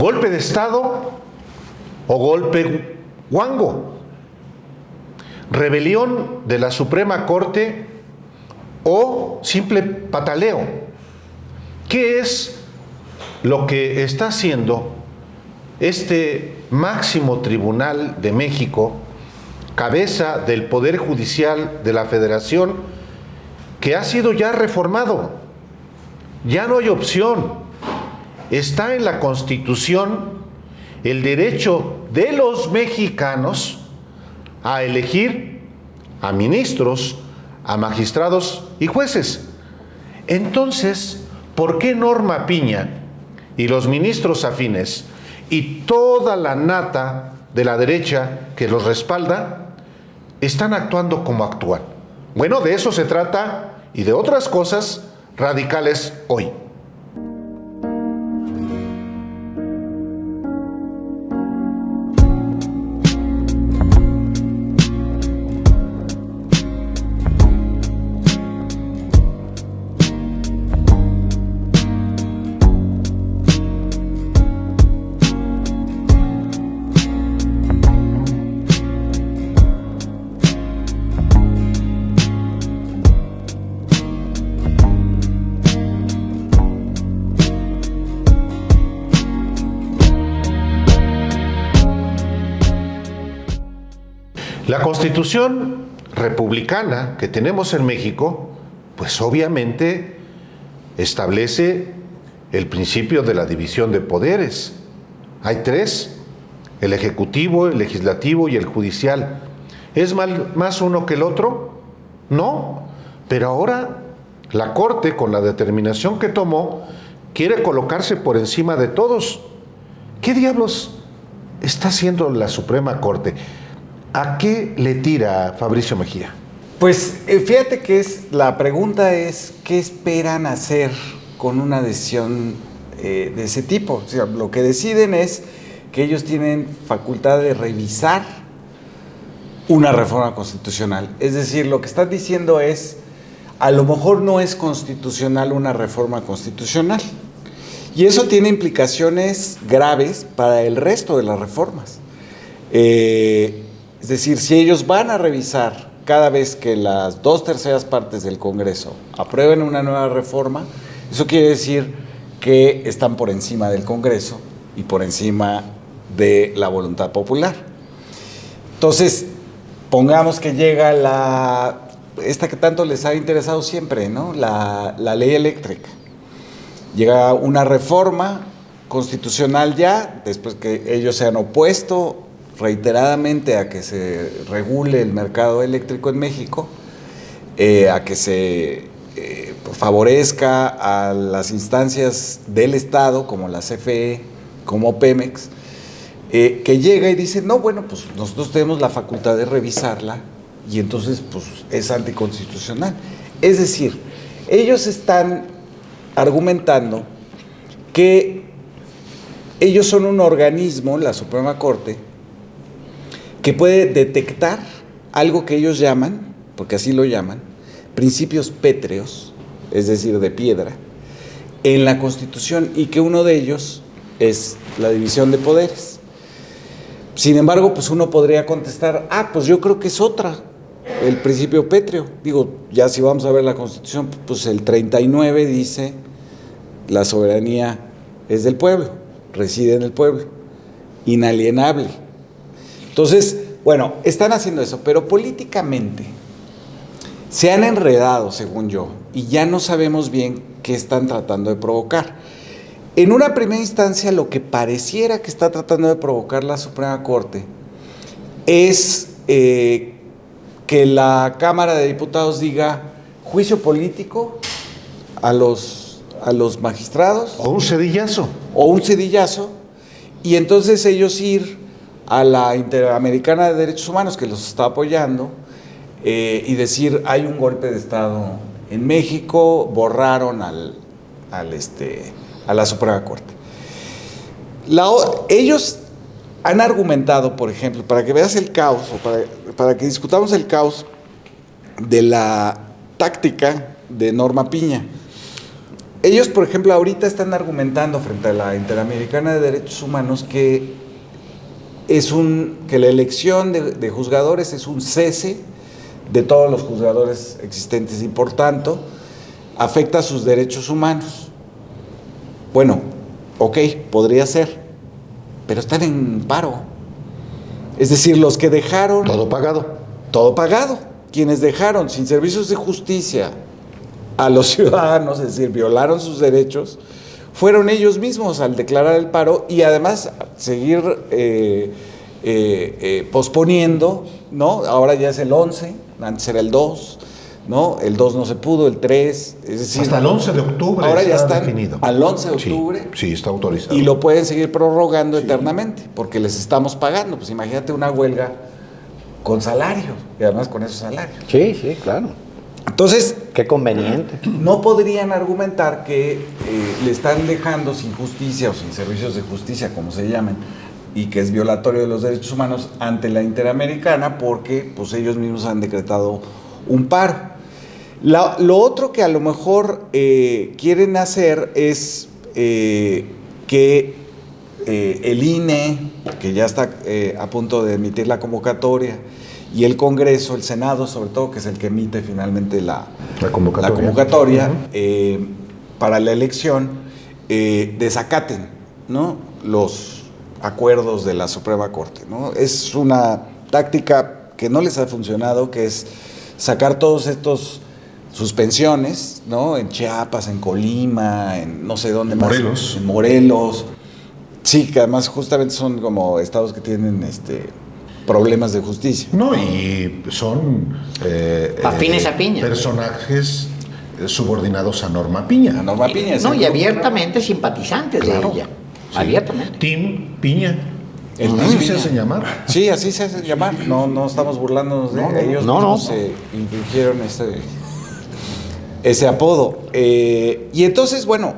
¿Golpe de Estado o golpe guango? ¿Rebelión de la Suprema Corte o simple pataleo? ¿Qué es lo que está haciendo este máximo tribunal de México, cabeza del Poder Judicial de la Federación, que ha sido ya reformado? Ya no hay opción. Está en la Constitución el derecho de los mexicanos a elegir a ministros, a magistrados y jueces. Entonces, ¿por qué Norma Piña y los ministros afines y toda la nata de la derecha que los respalda están actuando como actúan? Bueno, de eso se trata y de otras cosas radicales hoy. La Constitución republicana que tenemos en México, pues obviamente establece el principio de la división de poderes. Hay tres: el ejecutivo, el legislativo y el judicial. ¿Es más uno que el otro? No, pero ahora la Corte, con la determinación que tomó, quiere colocarse por encima de todos. ¿Qué diablos está haciendo la Suprema Corte? ¿A qué le tira Fabricio Mejía? Pues fíjate que la pregunta es, ¿qué esperan hacer con una decisión de ese tipo? O sea, lo que deciden es que ellos tienen facultad de revisar una reforma constitucional. Es decir, lo que están diciendo es, a lo mejor no es constitucional una reforma constitucional. Y eso tiene implicaciones graves para el resto de las reformas. Es decir, si ellos van a revisar cada vez que las 2/3 partes del Congreso aprueben una nueva reforma, eso quiere decir que están por encima del Congreso y por encima de la voluntad popular. Entonces, pongamos que llega esta que tanto les ha interesado siempre, ¿no? La ley eléctrica. Llega una reforma constitucional ya, después que ellos se han opuesto reiteradamente a que se regule el mercado eléctrico en México, a que se favorezca a las instancias del Estado, como la CFE, como Pemex, que llega y dice, no, bueno, pues nosotros tenemos la facultad de revisarla y entonces pues es anticonstitucional. Es decir, ellos están argumentando que ellos son un organismo, la Suprema Corte, que puede detectar algo que ellos llaman, porque así lo llaman, principios pétreos, es decir, de piedra, en la Constitución, y que uno de ellos es la división de poderes. Sin embargo, pues uno podría contestar, pues yo creo que es el principio pétreo. Digo, ya si vamos a ver la Constitución, pues el 39 dice, la soberanía es del pueblo, reside en el pueblo, inalienable. Entonces, bueno, están haciendo eso, pero políticamente se han enredado, según yo, y ya no sabemos bien qué están tratando de provocar. En una primera instancia, lo que pareciera que está tratando de provocar la Suprema Corte es que la Cámara de Diputados diga juicio político a los magistrados. O un cedillazo. Y entonces ellos ir a la Interamericana de Derechos Humanos, que los está apoyando, y decir, hay un golpe de Estado en México, borraron a la Suprema Corte. Ellos han argumentado, por ejemplo, para que veas el caos, o para que discutamos el caos de la táctica de Norma Piña. Ellos, por ejemplo, ahorita están argumentando frente a la Interamericana de Derechos Humanos que la elección de juzgadores es un cese de todos los juzgadores existentes y por tanto afecta sus derechos humanos. Bueno, ok, podría ser, pero están en paro. Es decir, los que dejaron... Todo pagado. Todo pagado. Quienes dejaron sin servicios de justicia a los ciudadanos, es decir, violaron sus derechos, fueron ellos mismos al declarar el paro y además seguir posponiendo, ¿no? Ahora ya es el 11, antes era el 2, ¿no? El 2 no se pudo, el 3, es decir... Hasta el 11 de octubre ahora ya está están definido. Al 11 de octubre. Sí, está autorizado. Y lo pueden seguir prorrogando eternamente, porque les estamos pagando. Pues imagínate una huelga con salario, y además con esos salarios. Sí, sí, claro. Entonces... Qué conveniente. No podrían argumentar que le están dejando sin justicia o sin servicios de justicia, como se llamen, y que es violatorio de los derechos humanos ante la Interamericana porque pues, ellos mismos han decretado un paro. Lo otro que a lo mejor quieren hacer es que el INE, que ya está a punto de emitir la convocatoria, y el Congreso, el Senado sobre todo, que es el que emite finalmente la convocatoria para la elección, desacaten, ¿no?, los acuerdos de la Suprema Corte, ¿no? Es una táctica que no les ha funcionado, que es sacar todos estos suspensiones, ¿no?, en Chiapas, en Colima, en no sé dónde más. En Morelos. Sí, que además justamente son como estados que tienen problemas de justicia. No, y son afines a Piña. Personajes subordinados a Norma Piña. A Norma Piña. No, y abiertamente simpatizantes de ella. Sí. Abiertamente. Team Piña. El Así Piña. se hace llamar. Sí, así se hace llamar. No estamos burlándonos de ellos. No. Se infligieron ese apodo. Y entonces, bueno,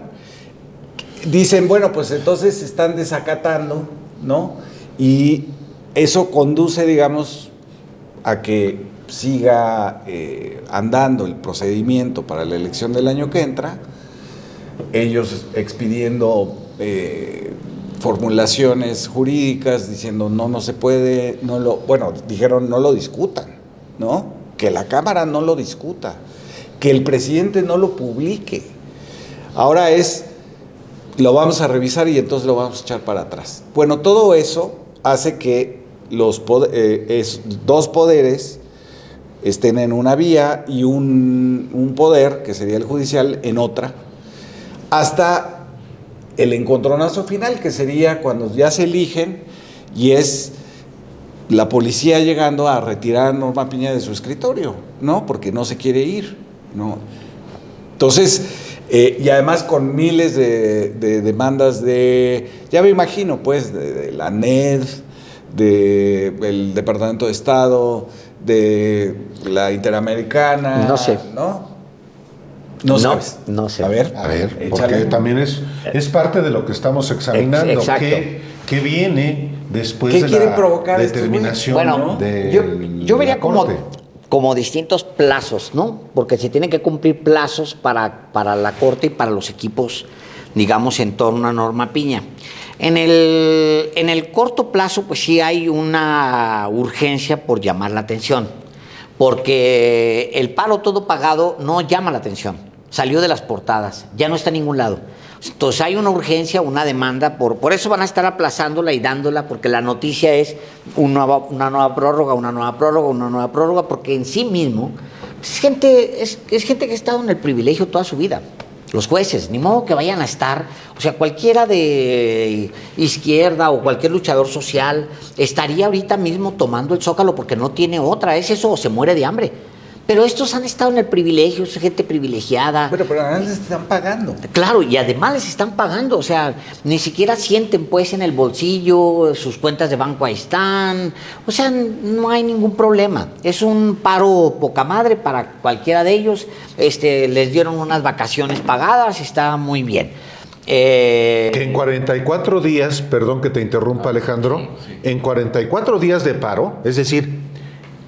dicen, bueno, pues entonces se están desacatando, ¿no? Y eso conduce, digamos, a que siga andando el procedimiento para la elección del año que entra, ellos expidiendo formulaciones jurídicas diciendo no se puede, dijeron no lo discutan, ¿no? Que la Cámara no lo discuta, que el presidente no lo publique. Ahora lo vamos a revisar y entonces lo vamos a echar para atrás. Bueno, todo eso hace que dos poderes estén en una vía y un poder, que sería el judicial, en otra, hasta el encontronazo final, que sería cuando ya se eligen y es la policía llegando a retirar a Norma Piña de su escritorio, ¿no? Porque no se quiere ir, ¿no? Entonces, y además con miles de demandas ya me imagino, pues, de la NED, del Departamento de Estado, de la Interamericana. No sé. ¿No? No sabes. No sé. A ver, porque échale. también es parte de lo que estamos examinando. Exacto. ¿Qué viene después ¿Qué de quieren la provocar estos determinación? Bueno, de yo vería la Corte? como distintos plazos, ¿no? Porque se tienen que cumplir plazos para la Corte y para los equipos, digamos, en torno a Norma Piña. En el corto plazo, pues sí hay una urgencia por llamar la atención, porque el paro todo pagado no llama la atención, salió de las portadas, ya no está en ningún lado. Entonces hay una urgencia, una demanda, por eso van a estar aplazándola y dándola, porque la noticia es una nueva prórroga, porque en sí mismo es gente que ha estado en el privilegio toda su vida. Los jueces, ni modo que vayan a estar, o sea, cualquiera de izquierda o cualquier luchador social estaría ahorita mismo tomando el Zócalo porque no tiene otra, es eso o se muere de hambre. Pero estos han estado en el privilegio, es gente privilegiada. Pero además les están pagando. Claro, y además les están pagando, o sea, ni siquiera sienten pues en el bolsillo, sus cuentas de banco ahí están, o sea, no hay ningún problema. Es un paro poca madre para cualquiera de ellos, les dieron unas vacaciones pagadas, está muy bien. Que en 44 días, perdón que te interrumpa Alejandro, en 44 días de paro, es decir,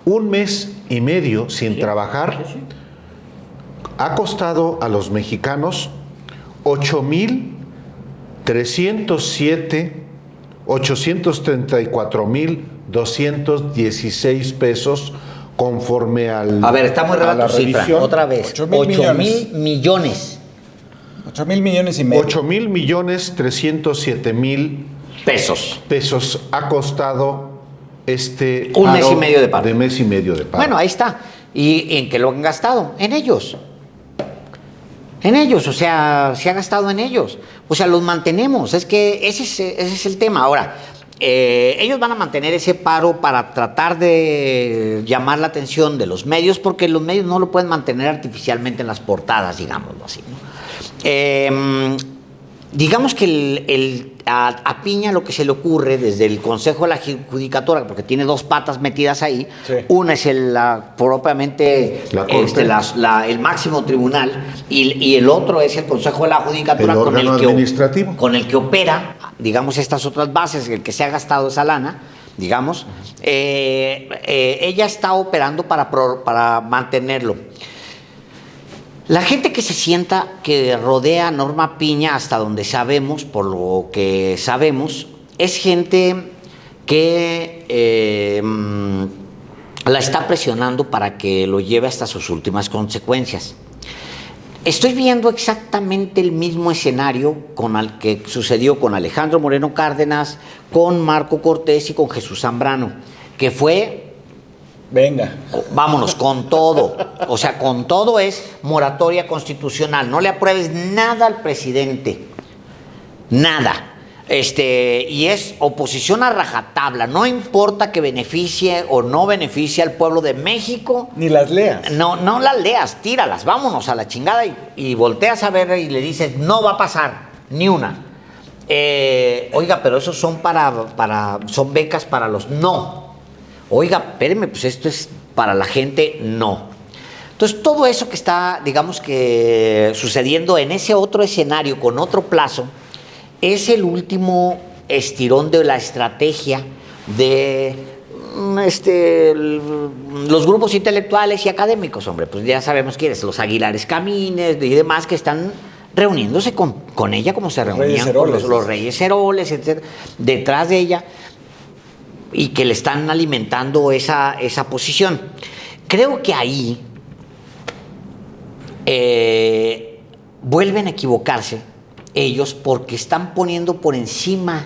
un mes y medio sin trabajar, ha costado a los mexicanos 8,834,216 pesos conforme al. A ver, está muy rara a la tu cifra. revisión. Otra vez. 8,000 millones. 8,000 millones y medio. 8,000,307,000 Pesos. ha costado este Un mes paro y medio de paro. mes y medio de paro. Bueno, ahí está. ¿Y en qué lo han gastado? En ellos. En ellos, o sea, se ha gastado en ellos. O sea, los mantenemos. Es que ese es el tema. Ahora, ellos van a mantener ese paro para tratar de llamar la atención de los medios, porque los medios no lo pueden mantener artificialmente en las portadas, digámoslo así, ¿no? Digamos que a Piña lo que se le ocurre desde el Consejo de la Judicatura, porque tiene dos patas metidas ahí, Sí. una es propiamente La Corte. el máximo tribunal y el otro es el Consejo de la Judicatura El órgano administrativo. con el que opera, digamos, estas otras bases, el que se ha gastado esa lana, digamos, ella está operando para mantenerlo. La gente que se sienta, que rodea a Norma Piña, hasta donde sabemos, por lo que sabemos, es gente que la está presionando para que lo lleve hasta sus últimas consecuencias. Estoy viendo exactamente el mismo escenario con el que sucedió con Alejandro Moreno Cárdenas, con Marco Cortés y con Jesús Zambrano, que fue... Venga. Vámonos, con todo. O sea, con todo es moratoria constitucional. No le apruebes nada al presidente. Nada. Y es oposición a rajatabla. No importa que beneficie o no beneficie al pueblo de México. Ni las leas. No las leas, tíralas. Vámonos a la chingada y volteas a ver y le dices, no va a pasar, ni una. Oiga, pero esos son son becas para los... No. Oiga, espéreme, pues esto es para la gente, no. Entonces, todo eso que está, digamos que sucediendo en ese otro escenario, con otro plazo, es el último estirón de la estrategia de los grupos intelectuales y académicos, hombre. Pues ya sabemos quiénes, los Aguilares Camines y demás que están reuniéndose con ella como se reunían con los Reyes Heroles, etc., detrás de ella, y que le están alimentando esa posición. Creo que ahí vuelven a equivocarse ellos porque están poniendo por encima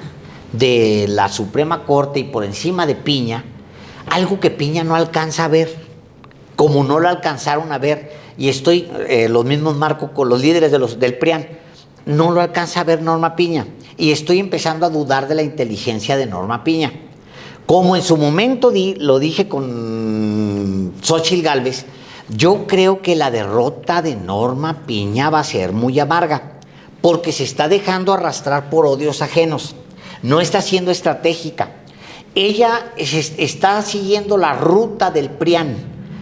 de la Suprema Corte y por encima de Piña algo que Piña no alcanza a ver, como no lo alcanzaron a ver, y los mismos Marco, con los líderes del PRIAN, no lo alcanza a ver Norma Piña, y estoy empezando a dudar de la inteligencia de Norma Piña. Como en su momento lo dije con Xóchitl Gálvez, yo creo que la derrota de Norma Piña va a ser muy amarga, porque se está dejando arrastrar por odios ajenos, no está siendo estratégica. Ella está siguiendo la ruta del PRIAN,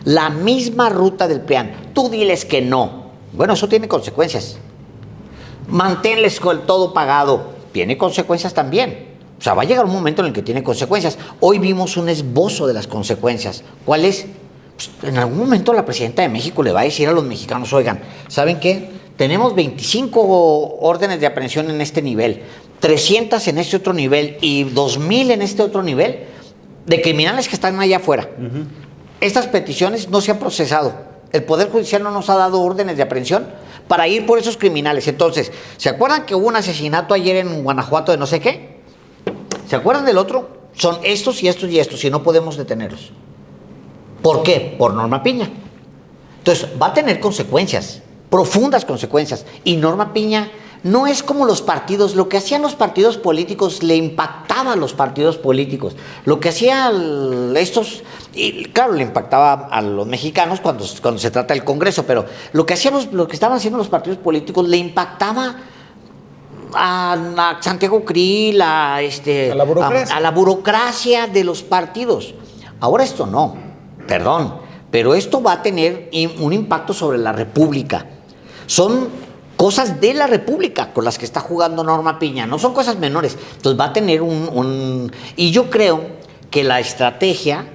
la misma ruta del PRIAN. Tú diles que no. Bueno, eso tiene consecuencias. Manténles con todo pagado. Tiene consecuencias también. O sea, va a llegar un momento en el que tiene consecuencias. Hoy vimos un esbozo de las consecuencias. ¿Cuál es? Pues, en algún momento la presidenta de México le va a decir a los mexicanos, oigan, ¿saben qué? Tenemos 25 órdenes de aprehensión en este nivel, 300 en este otro nivel y 2,000 en este otro nivel de criminales que están allá afuera. Uh-huh. Estas peticiones no se han procesado. El Poder Judicial no nos ha dado órdenes de aprehensión para ir por esos criminales. Entonces, ¿se acuerdan que hubo un asesinato ayer en Guanajuato de no sé qué? ¿Se acuerdan del otro? Son estos y estos y estos y no podemos detenerlos. ¿Por qué? Por Norma Piña. Entonces, va a tener consecuencias, profundas consecuencias. Y Norma Piña no es como los partidos. Lo que hacían los partidos políticos le impactaba a los partidos políticos. Lo que hacían estos, y claro, le impactaba a los mexicanos cuando se trata del Congreso, pero lo que estaban haciendo los partidos políticos le impactaba a Santiago Krill, a la burocracia de los partidos. Ahora esto no, perdón, pero esto va a tener un impacto sobre la República. Son cosas de la República con las que está jugando Norma Piña, no son cosas menores. Entonces va a tener y yo creo que la estrategia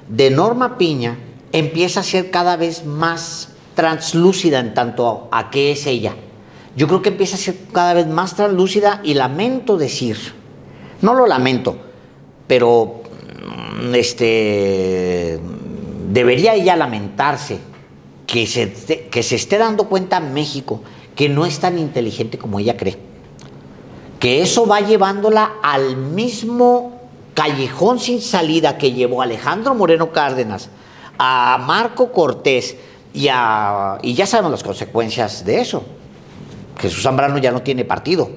de Norma Piña empieza a ser cada vez más translúcida en tanto a qué es ella. yo creo que empieza a ser cada vez más translúcida y lamento decir, no lo lamento, pero debería ella lamentarse que se esté dando cuenta México que no es tan inteligente como ella cree, que eso va llevándola al mismo callejón sin salida que llevó a Alejandro Moreno Cárdenas, a Marco Cortés y ya sabemos las consecuencias de eso. Jesús Zambrano ya no tiene partido.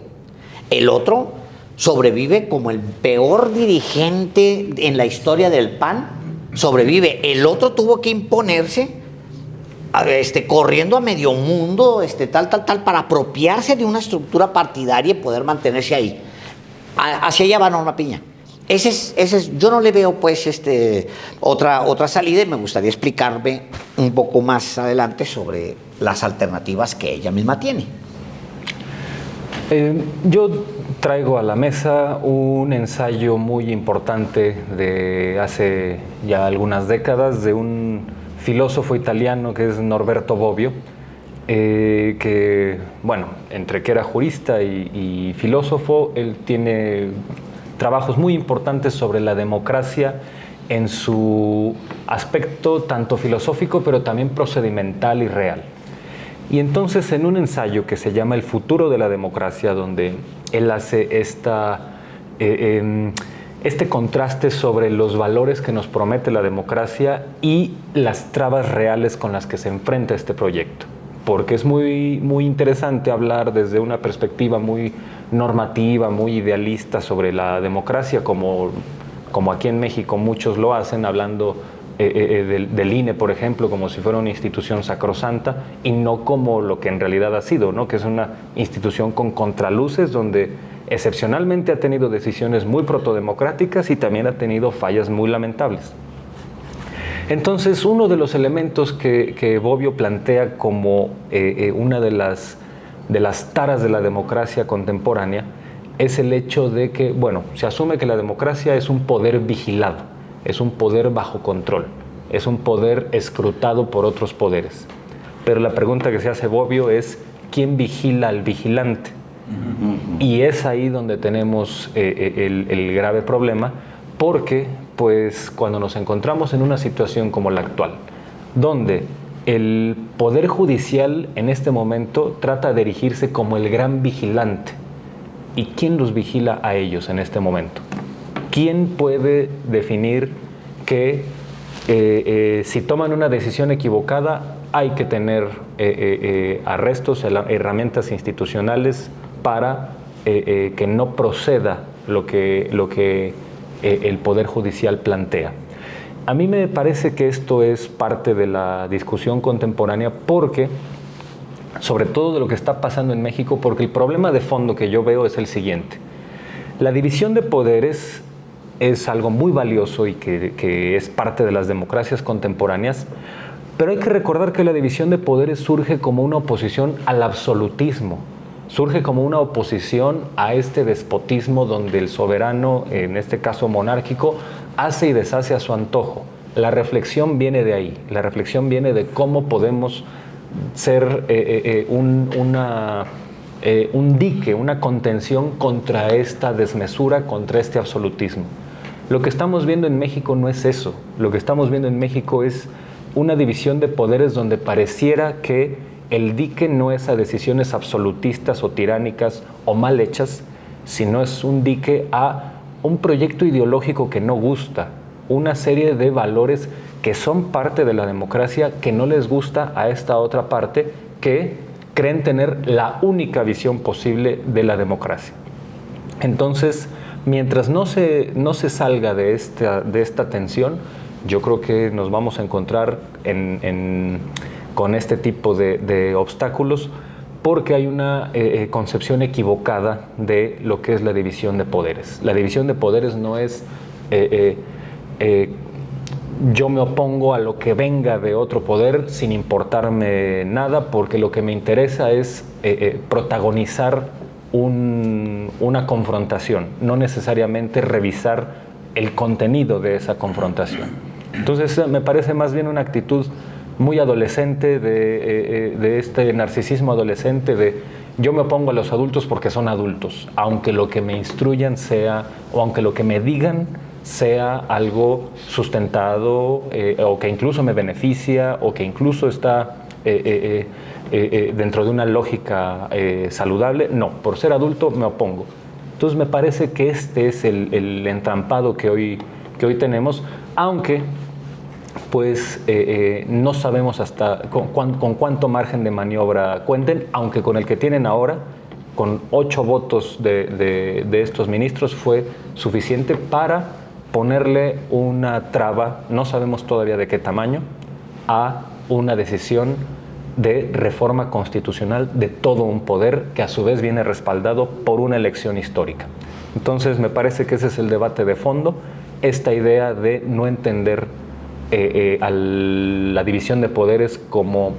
El otro sobrevive como el peor dirigente en la historia del PAN. Sobrevive. El otro tuvo que imponerse, corriendo a medio mundo, tal, para apropiarse de una estructura partidaria y poder mantenerse ahí. Hacia allá va Norma Piña. Yo no le veo pues otra salida, y me gustaría explicarme un poco más adelante sobre las alternativas que ella misma tiene. Yo traigo a la mesa un ensayo muy importante de hace ya algunas décadas de un filósofo italiano que es Norberto Bobbio, que, bueno, entre que era jurista y filósofo, él tiene trabajos muy importantes sobre la democracia en su aspecto tanto filosófico, pero también procedimental y real. Y entonces, en un ensayo que se llama El futuro de la democracia, donde él hace este contraste sobre los valores que nos promete la democracia y las trabas reales con las que se enfrenta este proyecto. Porque es muy, muy interesante hablar desde una perspectiva muy normativa, muy idealista sobre la democracia, como aquí en México muchos lo hacen, hablando del INE, por ejemplo, como si fuera una institución sacrosanta, y no como lo que en realidad ha sido, ¿no? Que es una institución con contraluces, donde excepcionalmente ha tenido decisiones muy protodemocráticas y también ha tenido fallas muy lamentables. Entonces, uno de los elementos que Bobbio plantea como una de las taras de la democracia contemporánea es el hecho de que, bueno, se asume que la democracia es un poder vigilado, es un poder bajo control, es un poder escrutado por otros poderes. Pero la pregunta que se hace Bobbio es, ¿quién vigila al vigilante? Y es ahí donde tenemos el grave problema, porque pues cuando nos encontramos en una situación como la actual, donde el Poder Judicial en este momento trata de erigirse como el gran vigilante, ¿y quién los vigila a ellos en este momento? ¿Quién puede definir que si toman una decisión equivocada hay que tener arrestos, herramientas institucionales para que no proceda lo que el Poder Judicial plantea? A mí me parece que esto es parte de la discusión contemporánea, porque, sobre todo de lo que está pasando en México, porque el problema de fondo que yo veo es el siguiente. La división de poderes es algo muy valioso y que es parte de las democracias contemporáneas, pero hay que recordar que la división de poderes surge como una oposición al absolutismo, surge como una oposición a este despotismo donde el soberano, en este caso monárquico, hace y deshace a su antojo. La reflexión viene de ahí, la reflexión viene de cómo podemos ser un dique, una contención contra esta desmesura, contra este absolutismo. Lo que estamos viendo en México no es eso. Lo que estamos viendo en México es una división de poderes donde pareciera que el dique no es a decisiones absolutistas o tiránicas o mal hechas, sino es un dique a un proyecto ideológico que no gusta, una serie de valores que son parte de la democracia que no les gusta a esta otra parte que creen tener la única visión posible de la democracia. Entonces, mientras no se salga de esta tensión, yo creo que nos vamos a encontrar con este tipo de obstáculos, porque hay una concepción equivocada de lo que es la división de poderes. La división de poderes no es yo me opongo a lo que venga de otro poder sin importarme nada, porque lo que me interesa es protagonizar una confrontación, no necesariamente revisar el contenido de esa confrontación. Entonces me parece más bien una actitud muy adolescente de este narcisismo adolescente de yo me opongo a los adultos porque son adultos, aunque lo que me instruyan sea, o aunque lo que me digan sea algo sustentado, o que incluso me beneficia, o que incluso está dentro de una lógica saludable. No, por ser adulto me opongo. Entonces me parece que este es el entrampado que hoy tenemos, aunque pues no sabemos hasta con cuánto margen de maniobra cuenten, aunque con el que tienen ahora, con 8 votos de estos ministros, fue suficiente para ponerle una traba, no sabemos todavía de qué tamaño, a una decisión de reforma constitucional de todo un poder que a su vez viene respaldado por una elección histórica. Entonces me parece que ese es el debate de fondo, esta idea de no entender a la división de poderes como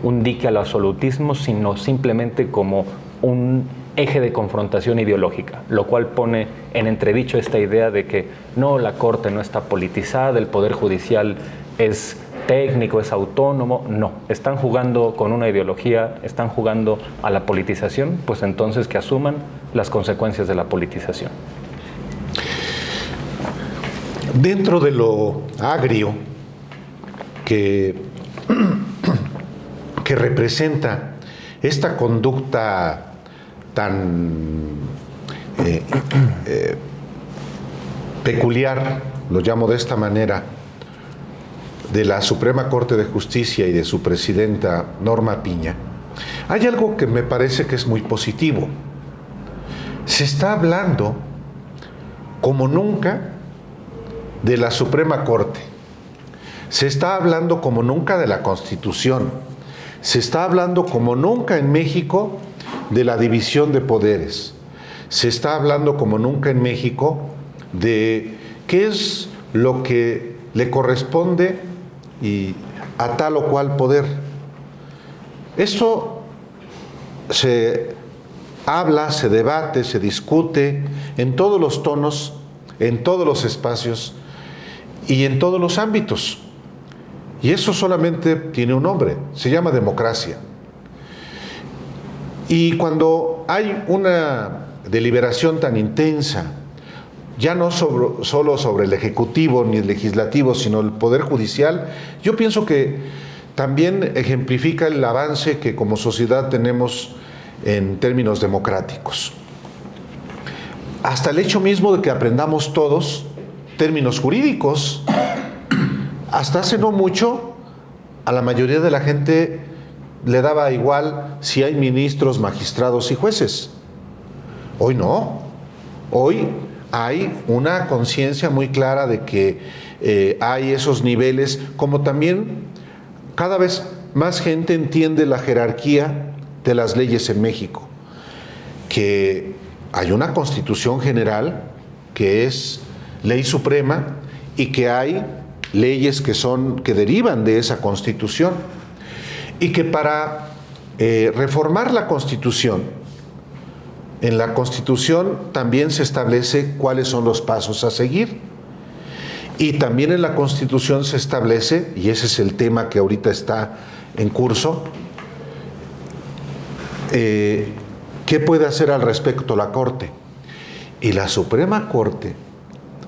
un dique al absolutismo, sino simplemente como un eje de confrontación ideológica, lo cual pone en entredicho esta idea de que no, la Corte no está politizada, el Poder Judicial es técnico, es autónomo. No, están jugando con una ideología, están jugando a la politización, pues entonces que asuman las consecuencias de la politización. Dentro de lo agrio que representa esta conducta tan peculiar, lo llamo de esta manera, de la Suprema Corte de Justicia y de su presidenta Norma Piña, hay algo que me parece que es muy positivo. Se está hablando como nunca de la Suprema Corte. Se está hablando como nunca de la Constitución. Se está hablando como nunca en México de la división de poderes. Se está hablando como nunca en México de qué es lo que le corresponde y a tal o cual poder. Esto se habla, se debate, se discute en todos los tonos, en todos los espacios y en todos los ámbitos. Y eso solamente tiene un nombre, se llama democracia. Y cuando hay una deliberación tan intensa, ya no solo sobre el Ejecutivo ni el Legislativo, sino el Poder Judicial, yo pienso que también ejemplifica el avance que como sociedad tenemos en términos democráticos. Hasta el hecho mismo de que aprendamos todos términos jurídicos. Hasta hace no mucho, a la mayoría de la gente le daba igual si hay ministros, magistrados y jueces. Hoy no. Hoy hay una conciencia muy clara de que hay esos niveles, como también cada vez más gente entiende la jerarquía de las leyes en México, que hay una Constitución General que es ley suprema y que hay leyes que derivan de esa Constitución, y que para reformar la Constitución, en la Constitución también se establece cuáles son los pasos a seguir, y también en la Constitución se establece, y ese es el tema que ahorita está en curso, qué puede hacer al respecto la Corte. Y la Suprema Corte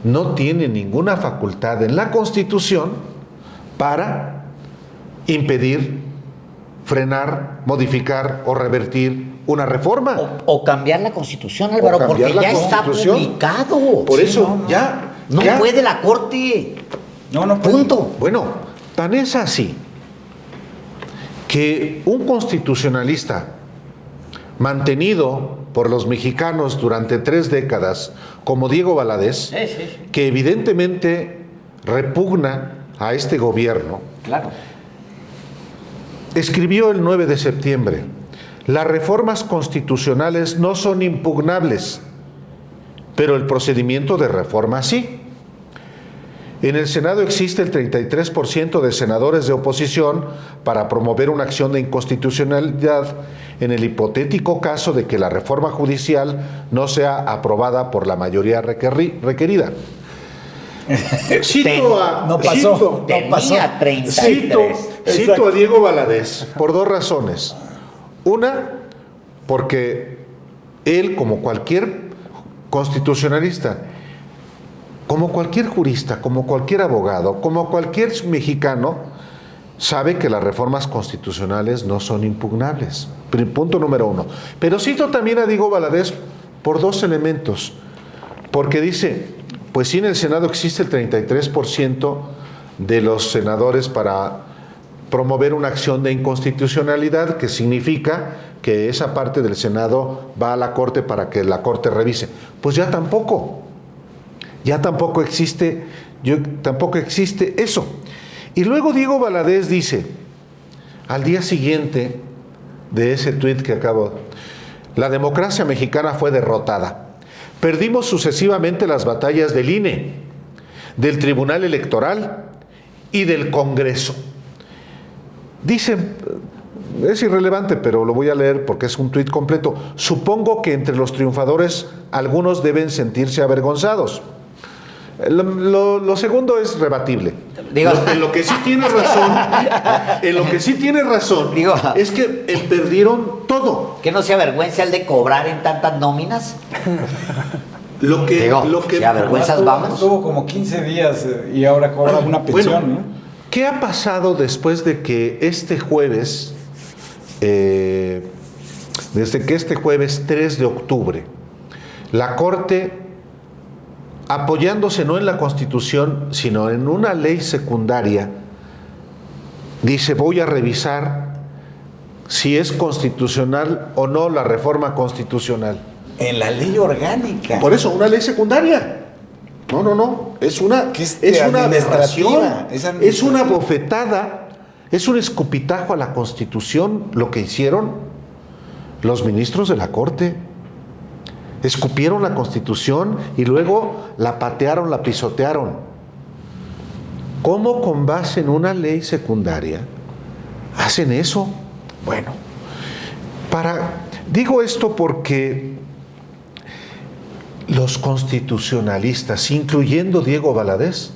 no tiene ninguna facultad en la Constitución para impedir, frenar, modificar o revertir una reforma. O cambiar la Constitución, Álvaro, porque ya está publicado. Por eso, ya puede la Corte. No puede. Punto. Bueno, tan es así que un constitucionalista mantenido por los mexicanos durante 3 décadas, como Diego Valadez, que evidentemente repugna a este gobierno, Claro. escribió el 9 de septiembre: las reformas constitucionales no son impugnables, pero el procedimiento de reforma sí. En el Senado existe el 33% de senadores de oposición para promover una acción de inconstitucionalidad en el hipotético caso de que la reforma judicial no sea aprobada por la mayoría requerida. Cito a Diego Valadez por 2 razones. Una, porque él, como cualquier constitucionalista, como cualquier jurista, como cualquier abogado, como cualquier mexicano, sabe que las reformas constitucionales no son impugnables. Punto número 1. Pero cito también a Diego Valadez por 2 elementos. Porque dice, pues sí, en el Senado existe el 33% de los senadores para promover una acción de inconstitucionalidad, que significa que esa parte del Senado va a la Corte para que la Corte revise. Pues ya tampoco existe eso. Y luego Diego Valadez dice, al día siguiente de ese tuit que acabo, la democracia mexicana fue derrotada. Perdimos sucesivamente las batallas del INE, del Tribunal Electoral y del Congreso. Dice, es irrelevante, pero lo voy a leer porque es un tuit completo. Supongo que entre los triunfadores algunos deben sentirse avergonzados. Lo segundo es rebatible. En lo que sí tiene razón, es que perdieron todo. ¿Que no se avergüenza el de cobrar en tantas nóminas? ¿Se avergüenzas vamos? Estuvo como 15 días y ahora cobra una pensión, bueno, ¿no? ¿Qué ha pasado después de que este jueves, 3 de octubre, la Corte, apoyándose no en la Constitución, sino en una ley secundaria, dice, voy a revisar si es constitucional o no la reforma constitucional? En la ley orgánica. Por eso, una ley secundaria. No. Es una aberración, es una bofetada, es un escupitajo a la Constitución lo que hicieron los ministros de la Corte. Escupieron la Constitución y luego la patearon, la pisotearon. ¿Cómo con base en una ley secundaria hacen eso? Bueno, digo esto porque los constitucionalistas, incluyendo Diego Valadez,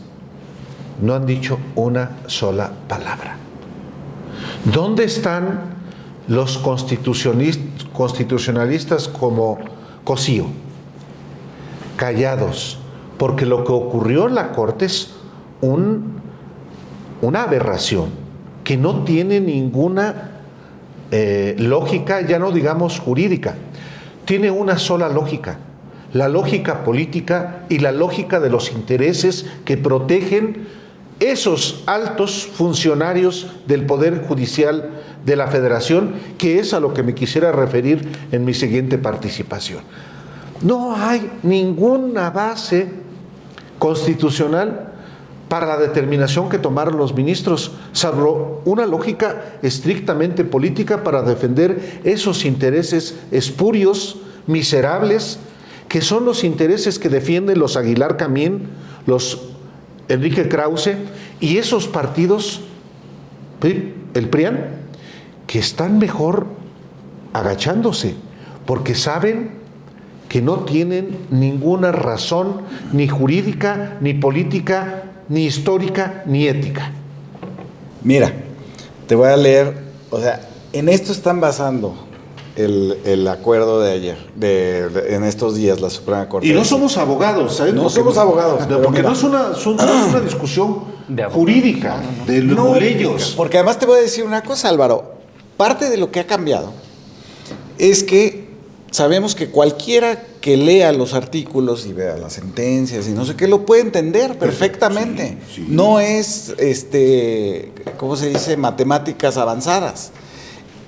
no han dicho una sola palabra. ¿Dónde están los constitucionalistas como Cosío? Callados, porque lo que ocurrió en la Corte es una aberración que no tiene ninguna lógica, ya no digamos jurídica, tiene una sola lógica, la lógica política y la lógica de los intereses que protegen esos altos funcionarios del Poder Judicial de la Federación, que es a lo que me quisiera referir en mi siguiente participación. No hay ninguna base constitucional para la determinación que tomaron los ministros, salvo una lógica estrictamente política para defender esos intereses espurios, miserables, que son los intereses que defienden los Aguilar Camín, los Enrique Krause y esos partidos, el PRIAN, que están mejor agachándose, porque saben que no tienen ninguna razón, ni jurídica, ni política, ni histórica, ni ética. Mira, te voy a leer, o sea, en esto están basando el acuerdo de ayer, en estos días, la Suprema Corte. Y no somos abogados, ¿sabes? No somos abogados. Porque no es una discusión jurídica de los leyes. Porque además te voy a decir una cosa, Álvaro. Parte de lo que ha cambiado es que sabemos que cualquiera que lea los artículos y vea las sentencias y no sé qué, lo puede entender perfectamente. Sí. No es, ¿cómo se dice? Matemáticas avanzadas.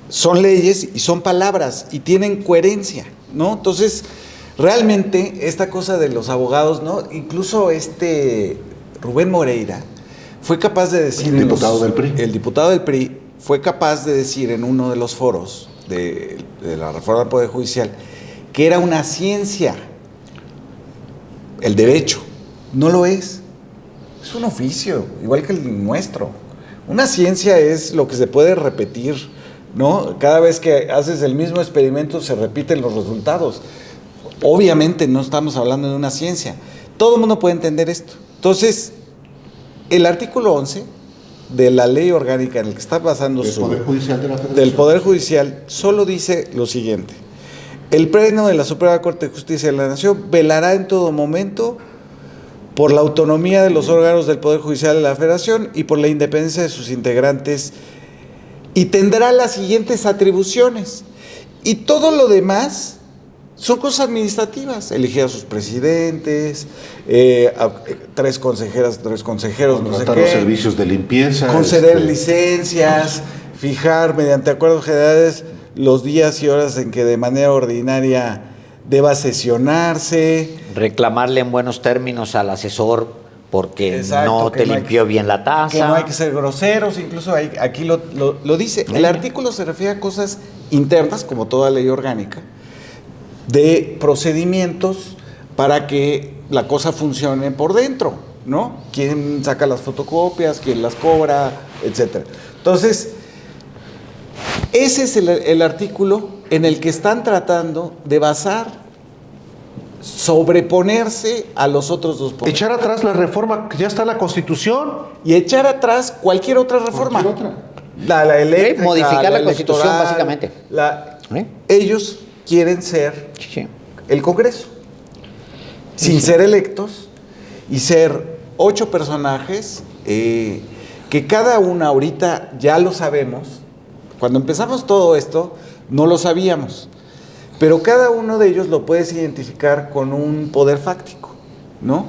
Son leyes y son palabras y tienen coherencia, ¿no? Entonces, realmente esta cosa de los abogados, ¿no? Incluso Rubén Moreira fue capaz de decir... El diputado del PRI. El diputado del PRI fue capaz de decir en uno de los foros de la reforma del Poder Judicial que era una ciencia. El derecho no lo es. Es un oficio, igual que el nuestro. Una ciencia es lo que se puede repetir, ¿no? Cada vez que haces el mismo experimento se repiten los resultados. Obviamente no estamos hablando de una ciencia. Todo el mundo puede entender esto. Entonces, el artículo 11 de la ley orgánica en el que está basando Poder Judicial de la Federación, del Poder Judicial solo dice lo siguiente: El Pleno de la Suprema Corte de Justicia de la Nación velará en todo momento por la autonomía de los órganos del Poder Judicial de la Federación y por la independencia de sus integrantes, y tendrá las siguientes atribuciones. Y todo lo demás son cosas administrativas: elegir a sus presidentes, a 3 consejeras, 3 consejeros, no sé Contratar qué, los servicios de limpieza, conceder licencias, fijar mediante acuerdos generales los días y horas en que de manera ordinaria deba sesionarse, Reclamarle en buenos términos al asesor porque Exacto, no que te no hay limpió que- bien la taza. que no hay que ser groseros, incluso aquí lo dice. El artículo se refiere a cosas internas, como toda ley orgánica, de procedimientos para que la cosa funcione por dentro, ¿no? Quién saca las fotocopias, quién las cobra, etcétera. Entonces, ese es el artículo en el que están tratando de sobreponerse a los otros 2 poderes. Echar atrás la reforma que ya está en la Constitución. Y echar atrás cualquier otra reforma. Cualquier otra. La eléctrica, modificar la Constitución, electoral, básicamente. Ellos quieren ser Sí. el Congreso, sin ser electos, y ser 8 personajes que cada una ahorita ya lo sabemos. Cuando empezamos todo esto, no lo sabíamos. Pero cada uno de ellos lo puedes identificar con un poder fáctico, ¿no?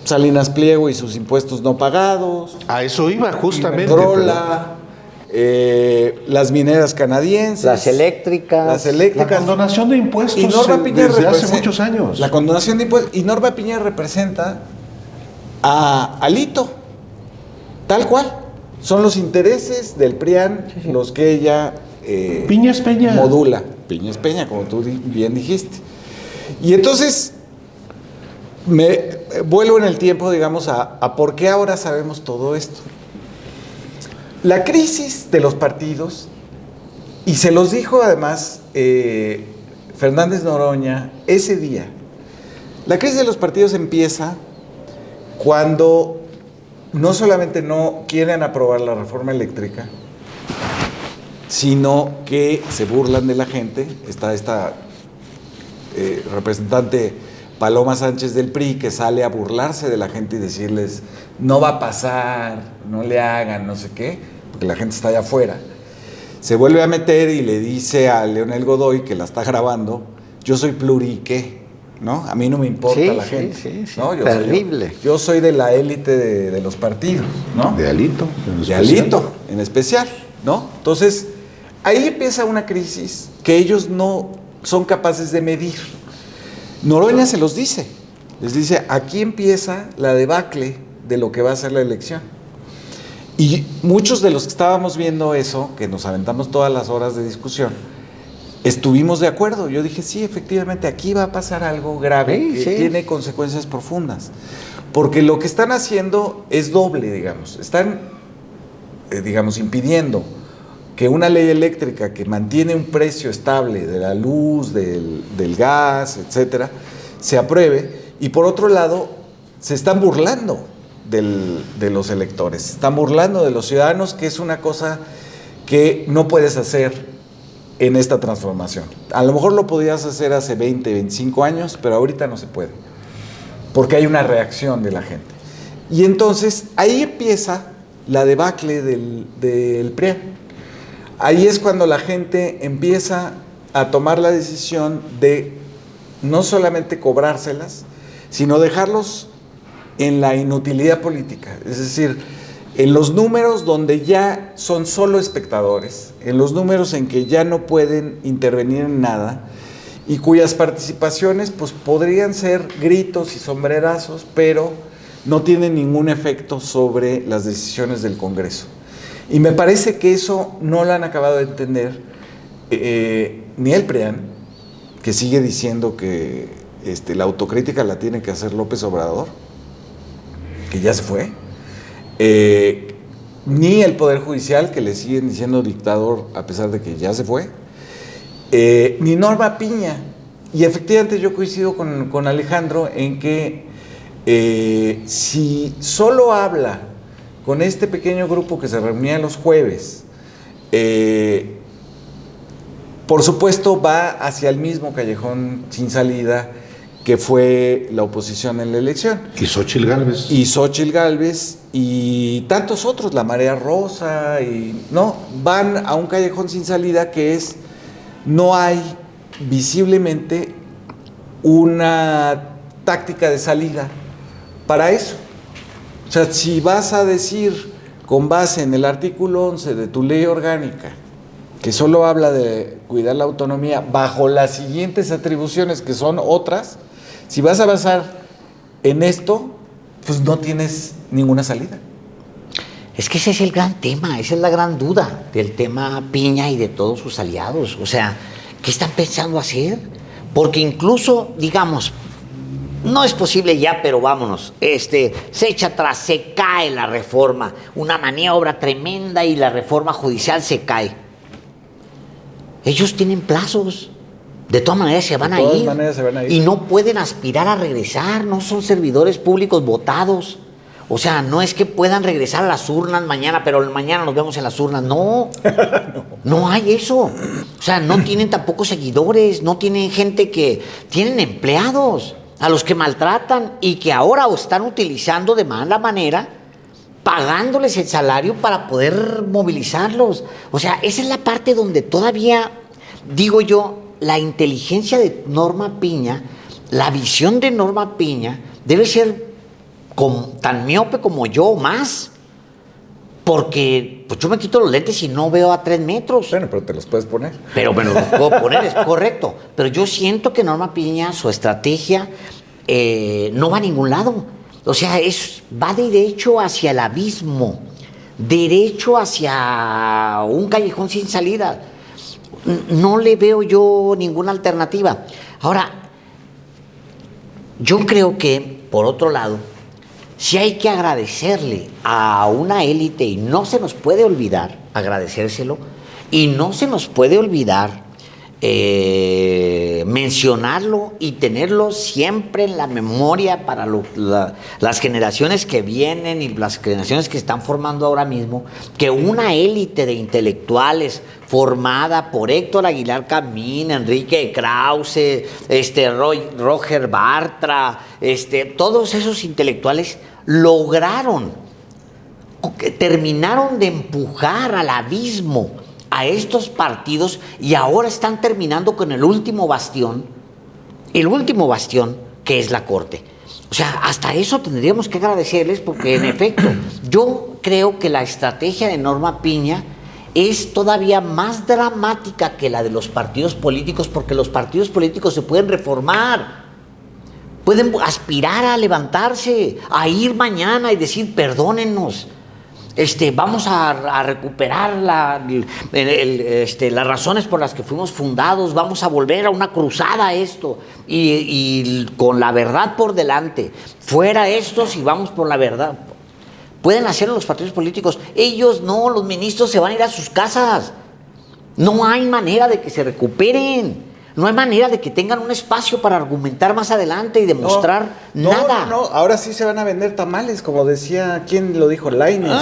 Salinas Pliego y sus impuestos no pagados, A eso iba justamente. Iberdrola, las mineras canadienses, Las eléctricas. La condonación de impuestos y Norma Piña desde hace representa- muchos años. La condonación de impuestos. Y Norma Piña representa a Alito, tal cual. Son los intereses del PRIAN los que ella Piña es Peña. modula. Piña es Peña, como tú bien dijiste. Y entonces me vuelvo en el tiempo, digamos, a por qué ahora sabemos todo esto. La crisis de los partidos, y se los dijo además Fernández Noroña ese día, la crisis de los partidos empieza cuando no solamente no quieren aprobar la reforma eléctrica, sino que se burlan de la gente. Está esta representante Paloma Sánchez del PRI que sale a burlarse de la gente y decirles: no va a pasar, no le hagan, no sé qué, porque la gente está allá afuera. Se vuelve a meter y le dice a Leonel Godoy, que la está grabando: yo soy pluriqué, ¿no? A mí no me importa Sí, la sí, gente. sí, sí. ¿no? Terrible. Yo soy de la élite de los partidos, ¿no? De Alito. en De especial. Alito, en especial, ¿no? Entonces, ahí empieza una crisis que ellos no son capaces de medir. Noroña se los dice, les dice: aquí empieza la debacle de lo que va a ser la elección. Y muchos de los que estábamos viendo eso, que nos aventamos todas las horas de discusión, estuvimos de acuerdo. Yo dije: sí, efectivamente, aquí va a pasar algo grave, Sí, que sí. tiene consecuencias profundas. Porque lo que están haciendo es doble, digamos. Están, digamos, impidiendo que una ley eléctrica que mantiene un precio estable de la luz, del gas, etcétera, se apruebe. Y por otro lado, se están burlando de los electores, se están burlando de los ciudadanos, que es una cosa que no puedes hacer en esta transformación. A lo mejor lo podías hacer hace 20, 25 años, pero ahorita no se puede, porque hay una reacción de la gente. Y entonces ahí empieza la debacle del PRIAN. Ahí es cuando la gente empieza a tomar la decisión de no solamente cobrárselas, sino dejarlos en la inutilidad política. Es decir, en los números donde ya son solo espectadores, en los números en que ya no pueden intervenir en nada, y cuyas participaciones pues podrían ser gritos y sombrerazos, pero no tienen ningún efecto sobre las decisiones del Congreso. Y me parece que eso no lo han acabado de entender ni el PRIAN, que sigue diciendo que la autocrítica la tiene que hacer López Obrador, que ya se fue, ni el Poder Judicial, que le siguen diciendo dictador a pesar de que ya se fue, ni Norma Piña. Y efectivamente yo coincido con Alejandro en que si solo habla con este pequeño grupo que se reunía los jueves, por supuesto, va hacia el mismo callejón sin salida que fue la oposición en la elección. Y Xóchitl Gálvez. Y Xóchitl Gálvez y tantos otros, la Marea Rosa, van a un callejón sin salida que es, no hay visiblemente una táctica de salida para eso. O sea, si vas a decir con base en el artículo 11 de tu ley orgánica, que solo habla de cuidar la autonomía bajo las siguientes atribuciones que son otras, si vas a basar en esto, pues no tienes ninguna salida. Es que ese es el gran tema, esa es la gran duda del tema Piña y de todos sus aliados. O sea, ¿qué están pensando hacer? Porque incluso, digamos, no es posible ya, pero vámonos, se echa atrás, se cae la reforma, una maniobra tremenda y la reforma judicial se cae. Ellos tienen plazos. De todas maneras se van a ir. Y no pueden aspirar a regresar, no son servidores públicos votados. O sea, no es que puedan regresar a las urnas mañana, pero mañana nos vemos en las urnas. No, no hay eso. O sea, no tienen tampoco seguidores, no tienen gente que... Tienen empleados a los que maltratan y que ahora están utilizando de mala manera, pagándoles el salario para poder movilizarlos. O sea, esa es la parte donde todavía, digo yo, la inteligencia de Norma Piña, la visión de Norma Piña debe ser tan miope como yo o más, porque pues yo me quito los lentes y no veo a 3 metros. Bueno, pero te los puedes poner. Pero me los puedo poner, es correcto. Pero yo siento que Norma Piña, su estrategia, no va a ningún lado. O sea, va derecho hacia el abismo, derecho hacia un callejón sin salida. No le veo yo ninguna alternativa. Ahora, yo creo que, por otro lado, sí hay que agradecerle a una élite, y no se nos puede olvidar agradecérselo, y no se nos puede olvidar mencionarlo y tenerlo siempre en la memoria para las generaciones que vienen y las generaciones que están formando ahora mismo, que una élite de intelectuales formada por Héctor Aguilar Camín, Enrique Krause, Roger Bartra, todos esos intelectuales terminaron de empujar al abismo a estos partidos y ahora están terminando con el último bastión que es la Corte. O sea, hasta eso tendríamos que agradecerles porque en efecto yo creo que la estrategia de Norma Piña es todavía más dramática que la de los partidos políticos, porque los partidos políticos se pueden reformar, pueden aspirar a levantarse, a ir mañana y decir perdónennos. Vamos a recuperar las razones por las que fuimos fundados, vamos a volver a una cruzada y con la verdad por delante, fuera estos y vamos por la verdad. Pueden hacerlo los partidos políticos, ellos no, los ministros se van a ir a sus casas, no hay manera de que se recuperen. No hay manera de que tengan un espacio para argumentar más adelante y demostrar nada. No, ahora sí se van a vender tamales, como decía, ¿quién lo dijo? Lainez.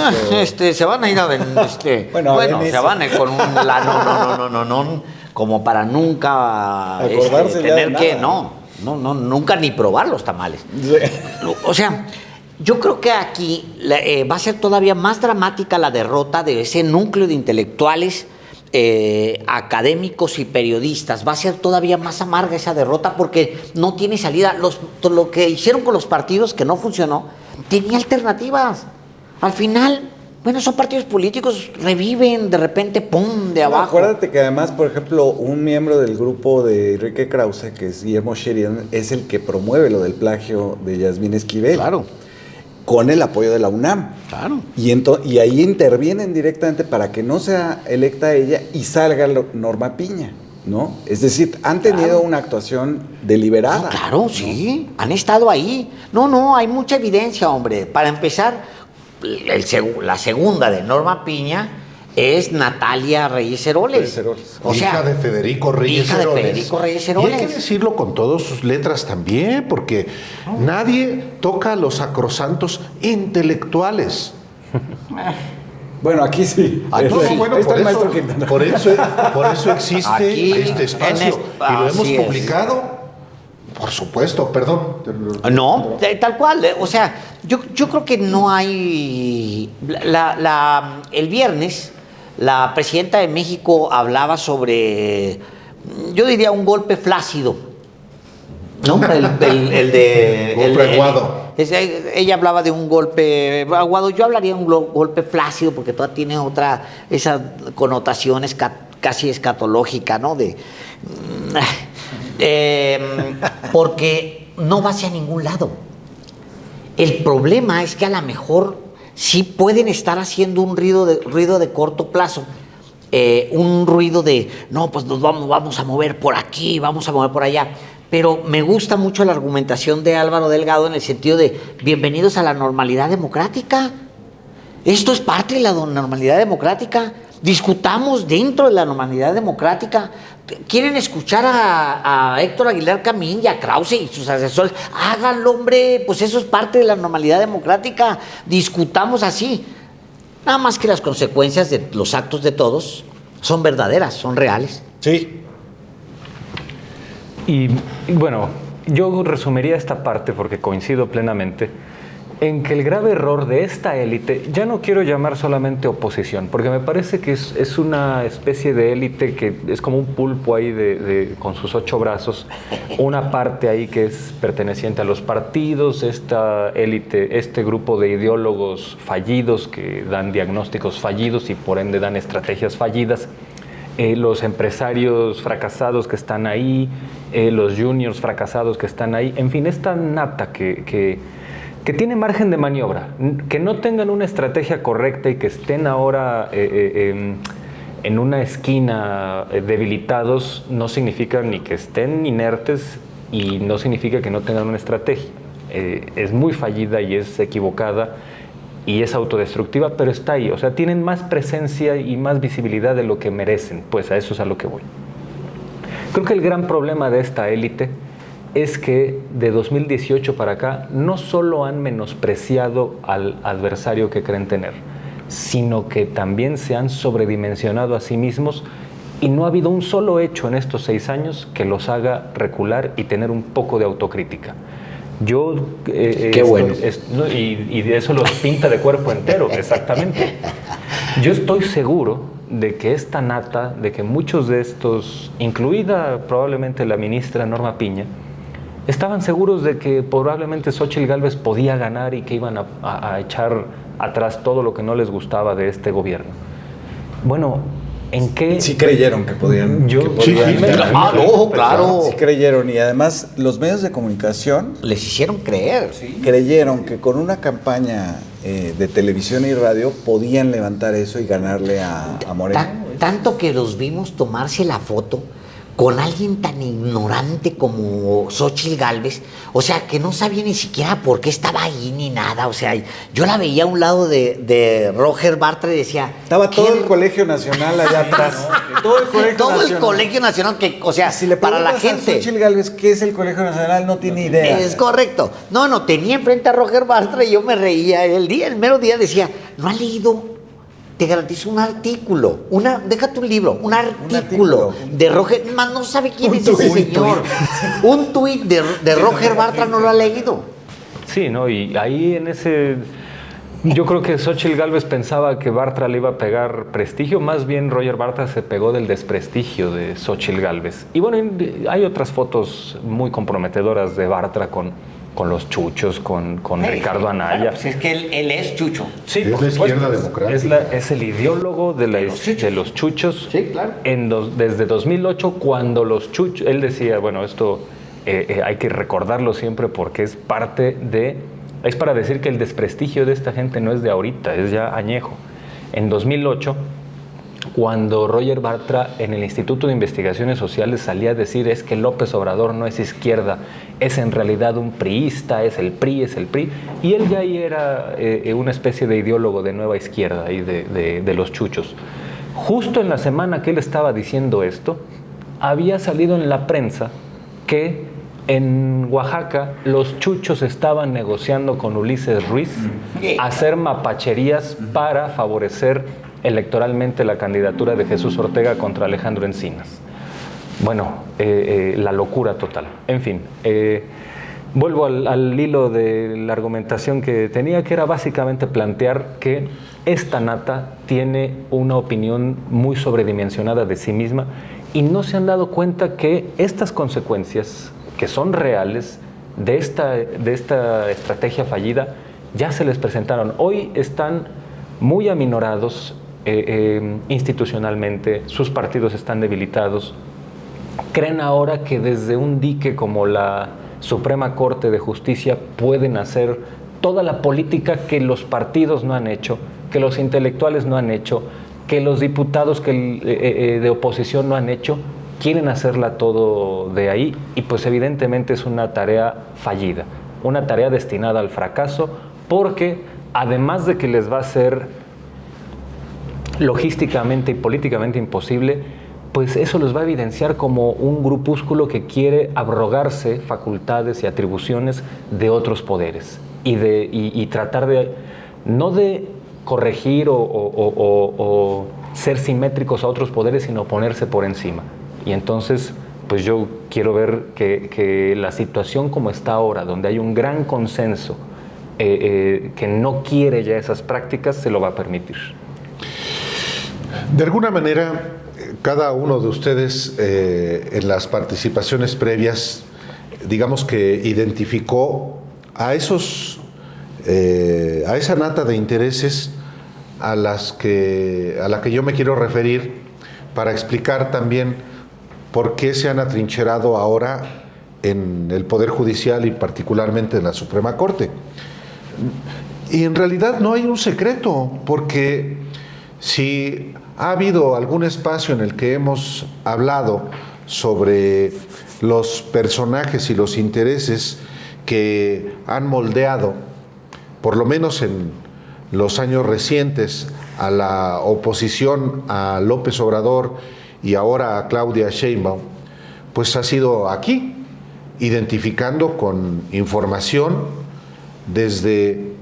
Se van a ir a vender, bueno, se van a ir con no, como para nunca acordarse tener de que, nada. nunca ni probar los tamales. O sea, yo creo que aquí va a ser todavía más dramática la derrota de ese núcleo de intelectuales, académicos y periodistas. Va a ser todavía más amarga esa derrota porque no tiene salida. Lo que hicieron con los partidos, que no funcionó, tenía alternativas. Al final, bueno, son partidos políticos, reviven de repente, ¡pum!, de abajo. Acuérdate que además, por ejemplo, un miembro del grupo de Enrique Krause, que es Guillermo Sheridan, es el que promueve lo del plagio de Yasmín Esquivel. Claro. Con el apoyo de la UNAM. Claro. Y ahí intervienen directamente para que no sea electa ella y salga Norma Piña, ¿no? Es decir, han tenido una actuación deliberada. No, claro, sí, han estado ahí. No, hay mucha evidencia, hombre. Para empezar, la segunda de Norma Piña es Natalia Reyes Heroles. Hija de Federico Reyes Heroles. Heroles. Y hay que decirlo con todas sus letras también, porque nadie toca a los sacrosantos intelectuales. Bueno, aquí sí. Aquí No, sí. no, bueno, Ahí está por el maestro eso, Quintana. por eso existe Aquí, este espacio y lo hemos así es. publicado. Por supuesto, perdón. No, tal cual. O sea, yo creo que no hay... el viernes, la presidenta de México hablaba sobre, yo diría, un golpe flácido. ¿No? El de... Golpe aguado. Ella hablaba de un golpe aguado. Yo hablaría de un golpe flácido porque todavía tiene esa connotación casi escatológica, ¿no? Porque no va hacia ningún lado. El problema es que a lo mejor sí pueden estar haciendo un ruido de corto plazo, un ruido de, no, pues nos vamos a mover por aquí, vamos a mover por allá. Pero me gusta mucho la argumentación de Álvaro Delgado en el sentido de, bienvenidos a la normalidad democrática. Esto es parte de la normalidad democrática. Discutamos dentro de la normalidad democrática. ¿Quieren escuchar a Héctor Aguilar Camín y a Krause y sus asesores? Háganlo, hombre, pues eso es parte de la normalidad democrática. Discutamos así. Nada más que las consecuencias de los actos de todos son verdaderas, son reales. Sí. Y bueno, yo resumiría esta parte porque coincido plenamente en que el grave error de esta élite, ya no quiero llamar solamente oposición, porque me parece que es una especie de élite que es como un pulpo ahí con sus 8 brazos, una parte ahí que es perteneciente a los partidos, esta élite, este grupo de ideólogos fallidos que dan diagnósticos fallidos y por ende dan estrategias fallidas, los empresarios fracasados que están ahí, los juniors fracasados que están ahí, en fin, esta nata que tiene margen de maniobra, que no tengan una estrategia correcta y que estén ahora en una esquina debilitados, no significa ni que estén inertes y no significa que no tengan una estrategia. Es muy fallida y es equivocada y es autodestructiva, pero está ahí. O sea, tienen más presencia y más visibilidad de lo que merecen. Pues a eso es a lo que voy. Creo que el gran problema de esta élite es que de 2018 para acá no solo han menospreciado al adversario que creen tener, sino que también se han sobredimensionado a sí mismos y no ha habido un solo hecho en estos 6 años que los haga recular y tener un poco de autocrítica. Yo... Qué bueno. Y de eso los pinta de cuerpo entero, exactamente. Yo estoy seguro de que esta nata, de que muchos de estos, incluida probablemente la ministra Norma Piña, estaban seguros de que probablemente Xóchitl Gálvez podía ganar y que iban a echar atrás todo lo que no les gustaba de este gobierno. Bueno, ¿en qué? Sí creyeron que podían. Claro. Sí creyeron. Y además los medios de comunicación Les hicieron creer. creyeron que con una campaña de televisión y radio podían levantar eso y ganarle a Morena. Tanto que los vimos tomarse la foto con alguien tan ignorante como Xóchitl Gálvez, o sea, que no sabía ni siquiera por qué estaba ahí ni nada, o sea, yo la veía a un lado de Roger Bartra y decía... Estaba todo el Colegio Nacional allá atrás. Todo el Colegio todo Nacional. el Colegio Nacional, que, o sea, Si le para la preguntas a gente... Xóchitl Gálvez qué es el Colegio Nacional, no tiene idea. Es correcto. No, tenía enfrente a Roger Bartra y yo me reía. El mero día decía, no ha leído... Te garantizo un artículo, déjate un libro, un artículo de Roger, más no sabe quién es ese señor. Un tuit de Roger Bartra no lo ha leído. Sí, ¿no? Y ahí en ese... Yo creo que Xóchitl Gálvez pensaba que Bartra le iba a pegar prestigio, más bien Roger Bartra se pegó del desprestigio de Xóchitl Gálvez. Y bueno, hay otras fotos muy comprometedoras de Bartra con los chuchos, con Ricardo Anaya. Pues es que él es chucho. Sí, Es por la supuesto. izquierda democrática. Es el ideólogo de los chuchos. Sí, claro. Desde 2008, cuando los chuchos... Él decía, bueno, esto hay que recordarlo siempre porque es parte de... Es para decir que el desprestigio de esta gente no es de ahorita, es ya añejo. En 2008, cuando Roger Bartra en el Instituto de Investigaciones Sociales salía a decir es que López Obrador no es izquierda, es en realidad un priista, es el PRI, y él ya ahí era una especie de ideólogo de nueva izquierda y de los chuchos. Justo en la semana que él estaba diciendo esto, había salido en la prensa que En Oaxaca, los chuchos estaban negociando con Ulises Ruiz hacer mapacherías para favorecer electoralmente la candidatura de Jesús Ortega contra Alejandro Encinas. Bueno, la locura total. En fin, vuelvo al hilo de la argumentación que tenía, que era básicamente plantear que esta nata tiene una opinión muy sobredimensionada de sí misma y no se han dado cuenta que estas consecuencias, que son reales, de esta estrategia fallida, ya se les presentaron. Hoy están muy aminorados institucionalmente, sus partidos están debilitados. Creen ahora que desde un dique como la Suprema Corte de Justicia pueden hacer toda la política que los partidos no han hecho, que los intelectuales no han hecho, que los diputados de oposición no han hecho. Quieren hacerla todo de ahí y pues evidentemente es una tarea fallida, una tarea destinada al fracaso, porque además de que les va a ser logísticamente y políticamente imposible, pues eso los va a evidenciar como un grupúsculo que quiere abrogarse facultades y atribuciones de otros poderes y tratar de, no de corregir o ser simétricos a otros poderes, sino ponerse por encima. Y entonces, pues yo quiero ver que la situación como está ahora, donde hay un gran consenso que no quiere ya esas prácticas, se lo va a permitir. De alguna manera, cada uno de ustedes en las participaciones previas, digamos que identificó a esa nata de intereses a la que yo me quiero referir para explicar también por qué se han atrincherado ahora en el Poder Judicial y particularmente en la Suprema Corte. Y en realidad no hay un secreto, porque si ha habido algún espacio en el que hemos hablado sobre los personajes y los intereses que han moldeado, por lo menos en los años recientes, a la oposición a López Obrador y ahora a Claudia Sheinbaum, pues ha sido aquí, identificando con información desde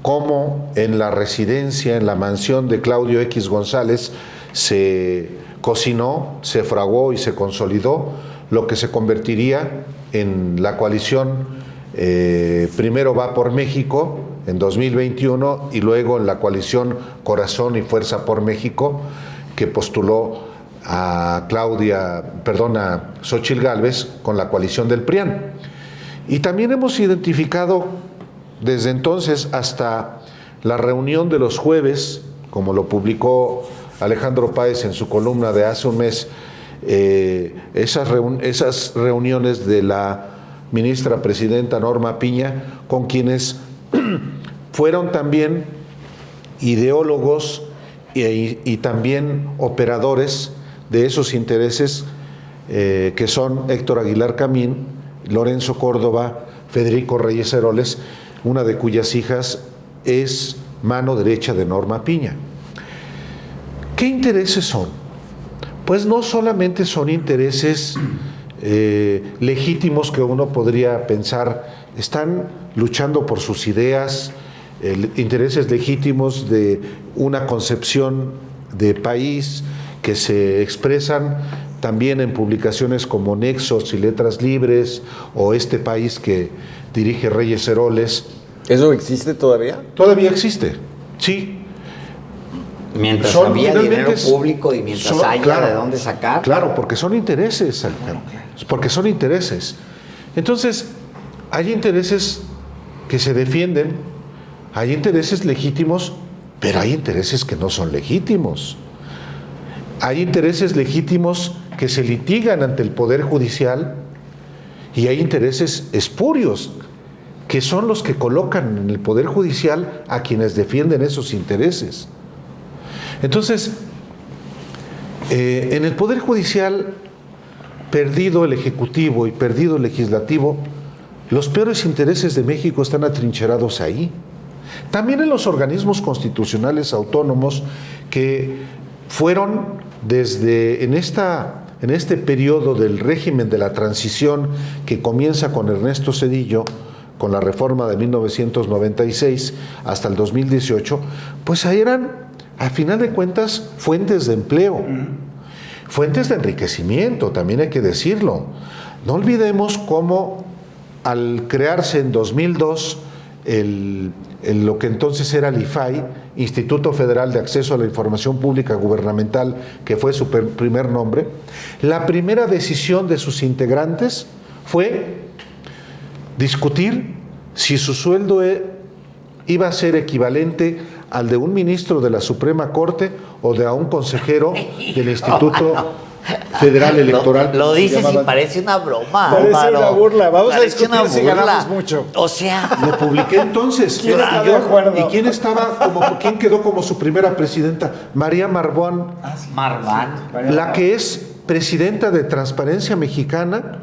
cómo en la residencia, en la mansión de Claudio X González, se cocinó, se fraguó y se consolidó lo que se convertiría en la coalición Primero va por México en 2021 y luego en la coalición Corazón y Fuerza por México, que postuló a Xóchitl Gálvez con la coalición del PRIAN. Y también hemos identificado desde entonces hasta la reunión de los jueves, como lo publicó Alejandro Páez en su columna de hace un mes, esas reuniones de la ministra presidenta Norma Piña, con quienes fueron también ideólogos y también operadores de esos intereses que son Héctor Aguilar Camín, Lorenzo Córdoba, Federico Reyes Heroles, una de cuyas hijas es mano derecha de Norma Piña. ¿Qué intereses son? Pues no solamente son intereses legítimos que uno podría pensar, están luchando por sus ideas, intereses legítimos de una concepción de país que se expresan también en publicaciones como Nexos y Letras Libres o Este País que dirige Reyes Heroles. ¿Eso existe todavía? Todavía existe, sí. Mientras había dinero público y mientras haya claro, de dónde sacar. Claro, porque son intereses, Alejandro, porque son intereses. Entonces, hay intereses que se defienden, hay intereses legítimos, pero hay intereses que no son legítimos. Hay intereses legítimos que se litigan ante el Poder Judicial y hay intereses espurios, que son los que colocan en el Poder Judicial a quienes defienden esos intereses. Entonces, en el Poder Judicial, perdido el Ejecutivo y perdido el Legislativo, los peores intereses de México están atrincherados ahí. También en los organismos constitucionales autónomos que fueron en esta en este periodo del régimen de la transición que comienza con Ernesto Zedillo, con la reforma de 1996 hasta el 2018, pues ahí eran, a final de cuentas, fuentes de empleo, fuentes de enriquecimiento, también hay que decirlo. No olvidemos cómo al crearse en 2002 lo que entonces era el IFAI, Instituto Federal de Acceso a la Información Pública Gubernamental, que fue su primer nombre, la primera decisión de sus integrantes fue discutir si su sueldo iba a ser equivalente al de un ministro de la Suprema Corte o de a un consejero del Instituto Federal Electoral. Lo dices y parece una broma. Parece Álvaro. una burla. Vamos Parece a discutir si ganamos mucho. O sea, Lo publiqué entonces. ¿Quién está de acuerdo? ¿Y quién quedó como su primera presidenta? María Marván, Marván. la que es presidenta de Transparencia Mexicana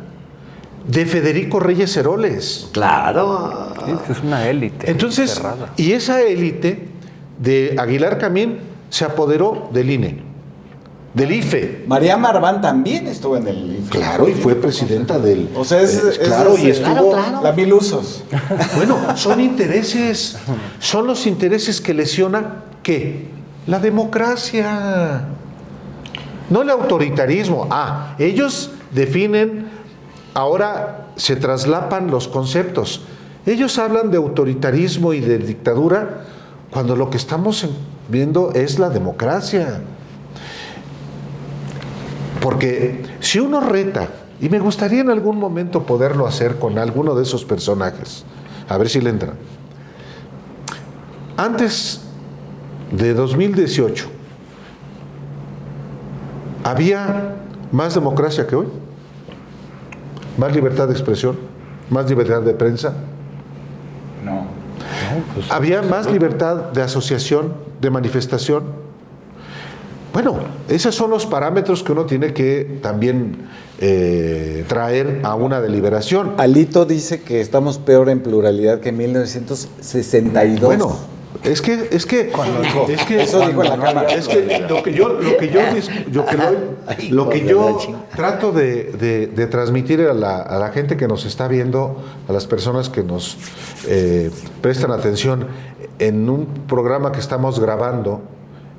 de Federico Reyes Heroles. Claro. Sí, es una élite. Entonces, cerrada. y esa élite de Aguilar Camín se apoderó del INE, del IFE. María Marván también estuvo en el IFE. Claro, y fue presidenta del... O sea, claro, y estuvo... Claro. La mil usos. Bueno, son intereses, son los intereses que lesiona, ¿qué? La democracia, no el autoritarismo. Ellos definen, ahora se traslapan los conceptos. Ellos hablan de autoritarismo y de dictadura cuando lo que estamos viendo es la democracia. Porque si uno reta, y me gustaría en algún momento poderlo hacer con alguno de esos personajes, a ver si le entra. Antes de 2018, ¿había más democracia que hoy? ¿Más libertad de expresión? ¿Más libertad de prensa? No. ¿Había más libertad de asociación, de manifestación? Bueno, esos son los parámetros que uno tiene que también traer a una deliberación. Alito dice que estamos peor en pluralidad que en 1962. Bueno, es que Eso dijo en la Cámara. Es que lo que yo trato de transmitir a la gente que nos está viendo, a las personas que nos prestan atención en un programa que estamos grabando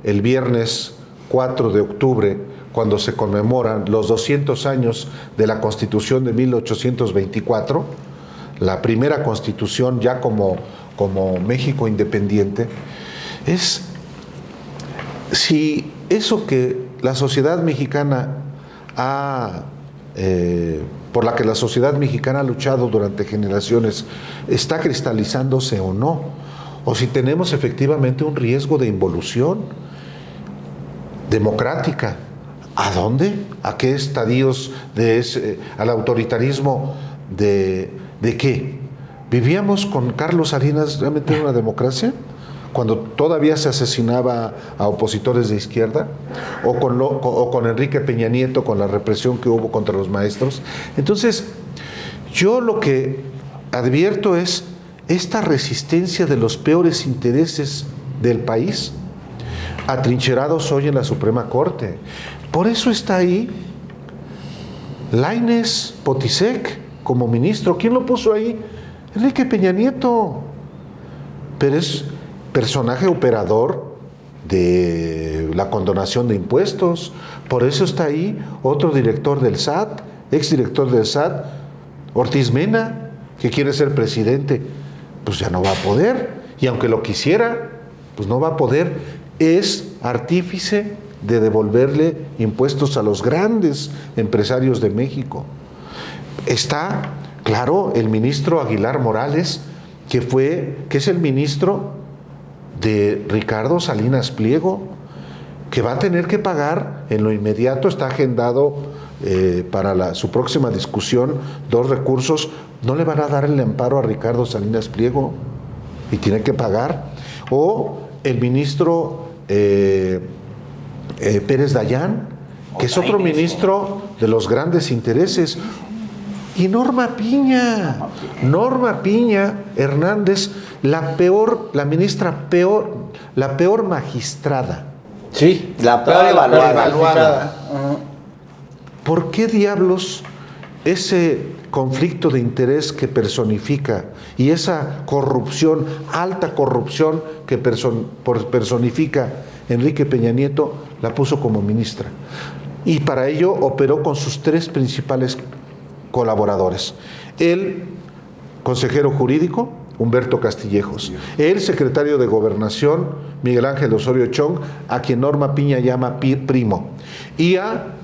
el viernes 4 de octubre, cuando se conmemoran los 200 años de la Constitución de 1824, la primera Constitución ya como México independiente, es si eso que la sociedad mexicana por la que la sociedad mexicana ha luchado durante generaciones está cristalizándose o no, o si tenemos efectivamente un riesgo de involución democrática. ¿A dónde? ¿A qué estadios al autoritarismo de qué? ¿Vivíamos con Carlos Salinas realmente en una democracia? Cuando todavía se asesinaba a opositores de izquierda, o con Enrique Peña Nieto, con la represión que hubo contra los maestros. Entonces, yo lo que advierto es esta resistencia de los peores intereses del país, atrincherados hoy en la Suprema Corte. Por eso está ahí Lainez Potisek como ministro. ¿Quién lo puso ahí? Enrique Peña Nieto. Pero es personaje operador de la condonación de impuestos. Por eso está ahí otro director del SAT, exdirector del SAT, Ortiz Mena, que quiere ser presidente. Pues ya no va a poder. Y aunque lo quisiera, pues no va a poder. Es artífice de devolverle impuestos a los grandes empresarios de México. Está, claro, el ministro Aguilar Morales, que es el ministro de Ricardo Salinas Pliego, que va a tener que pagar en lo inmediato. Está agendado para su próxima discusión 2 recursos. No le van a dar el amparo a Ricardo Salinas Pliego y tiene que pagar. O el ministro Pérez Dayán, que es otro ministro de los grandes intereses. Y Norma Piña Hernández, la peor magistrada. Sí. La peor evaluada. ¿por qué diablos ese conflicto de interés que personifica y esa corrupción, alta corrupción que personifica Enrique Peña Nieto, la puso como ministra? Y para ello operó con sus 3 principales colaboradores. El consejero jurídico, Humberto Castillejos. El secretario de Gobernación, Miguel Ángel Osorio Chong, a quien Norma Piña llama primo. Y a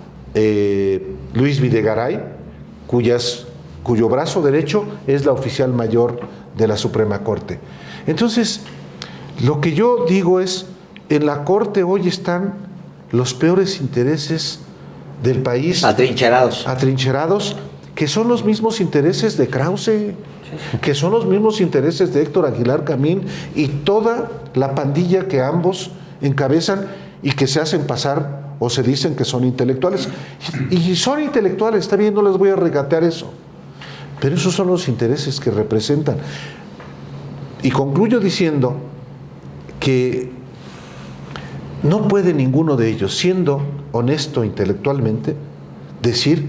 Luis Videgaray, cuyo brazo derecho es la oficial mayor de la Suprema Corte. Entonces, lo que yo digo es, en la Corte hoy están los peores intereses del país. Atrincherados, que son los mismos intereses de Krause, que son los mismos intereses de Héctor Aguilar Camín y toda la pandilla que ambos encabezan y que se hacen pasar o se dicen que son intelectuales. Y son intelectuales, está bien, no les voy a regatear eso. Pero esos son los intereses que representan. Y concluyo diciendo que no puede ninguno de ellos, siendo honesto intelectualmente, decir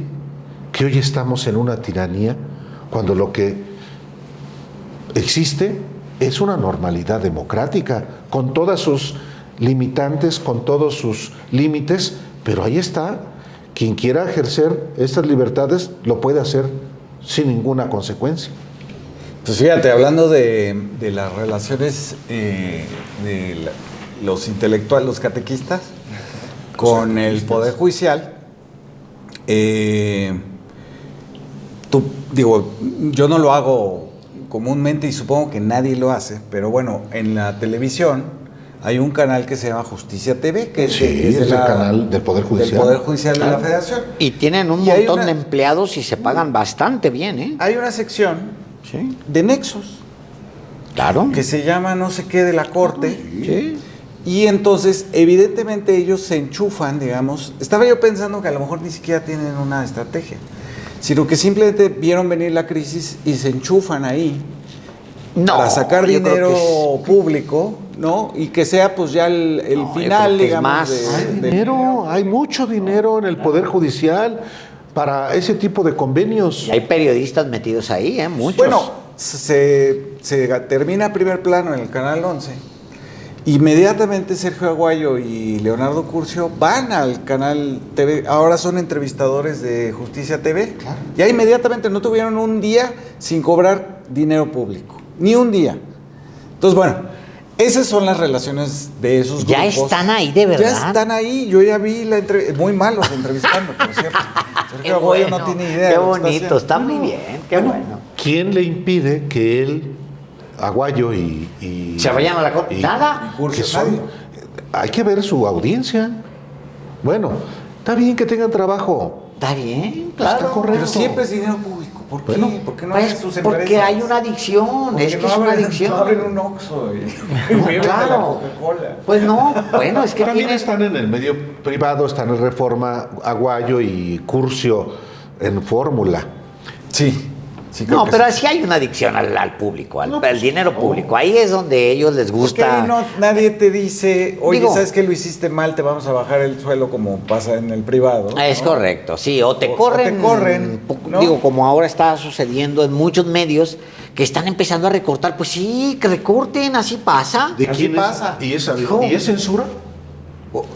que hoy estamos en una tiranía cuando lo que existe es una normalidad democrática, con todas sus limitantes, con todos sus límites, pero ahí está. Quien quiera ejercer estas libertades lo puede hacer sin ninguna consecuencia. Pues fíjate, hablando de las relaciones los intelectuales, los catequistas, con el Poder Judicial, yo no lo hago comúnmente y supongo que nadie lo hace, pero bueno, en la televisión hay un canal que se llama Justicia TV, que es el canal del Poder Judicial. Del Poder Judicial de la Federación. Y tienen un montón de empleados y se pagan bastante bien, ¿eh? Hay una sección de nexos. Claro. Que se llama no sé qué de la Corte. Sí. Y entonces, evidentemente, ellos se enchufan, digamos. Estaba yo pensando que a lo mejor ni siquiera tienen una estrategia, sino que simplemente vieron venir la crisis y se enchufan ahí para sacar dinero público, ¿no? Y que sea pues ya el final, digamos. Hay dinero, hay mucho dinero en el Poder Judicial para ese tipo de convenios. Y hay periodistas metidos ahí, muchos. Bueno, se termina Primer Plano en el Canal 11. Inmediatamente Sergio Aguayo y Leonardo Curcio van al canal TV, ahora son entrevistadores de Justicia TV. Claro. Ya inmediatamente no tuvieron un día sin cobrar dinero público, ni un día. Entonces, bueno, esas son las relaciones de esos ya grupos. Están ahí, de verdad. Ya están ahí, yo ya vi la entrevista, muy malos entrevistando, por cierto. Sergio Aguayo no tiene idea. Qué bonito, está muy bien, qué bueno. ¿Quién le impide que él, Aguayo y se vayan a la Corte? Nada. Hay que ver su audiencia. Bueno, está bien que tengan trabajo. Está bien, claro. Está correcto. Pero siempre es dinero público. ¿Por qué? Bueno, ¿Por qué no pues abren sus porque empresas? hay una adicción. Porque es que no es una abren, adicción. No abren un Oxxo y viven de la Coca-Cola. Pues no, bueno, es que también están en el medio privado, están en Reforma, Aguayo y Curcio en Fórmula. Sí. Sí, no, pero sí hay una adicción al público, al dinero público. Ahí es donde ellos les gusta. Porque nadie te dice, oye, ¿sabes que lo hiciste mal? Te vamos a bajar el suelo como pasa en el privado. Es correcto, sí. O te corren, ¿no? Digo, como ahora está sucediendo en muchos medios que están empezando a recortar. Pues sí, que recorten, así pasa. ¿De así quién pasa? ¿Y es censura?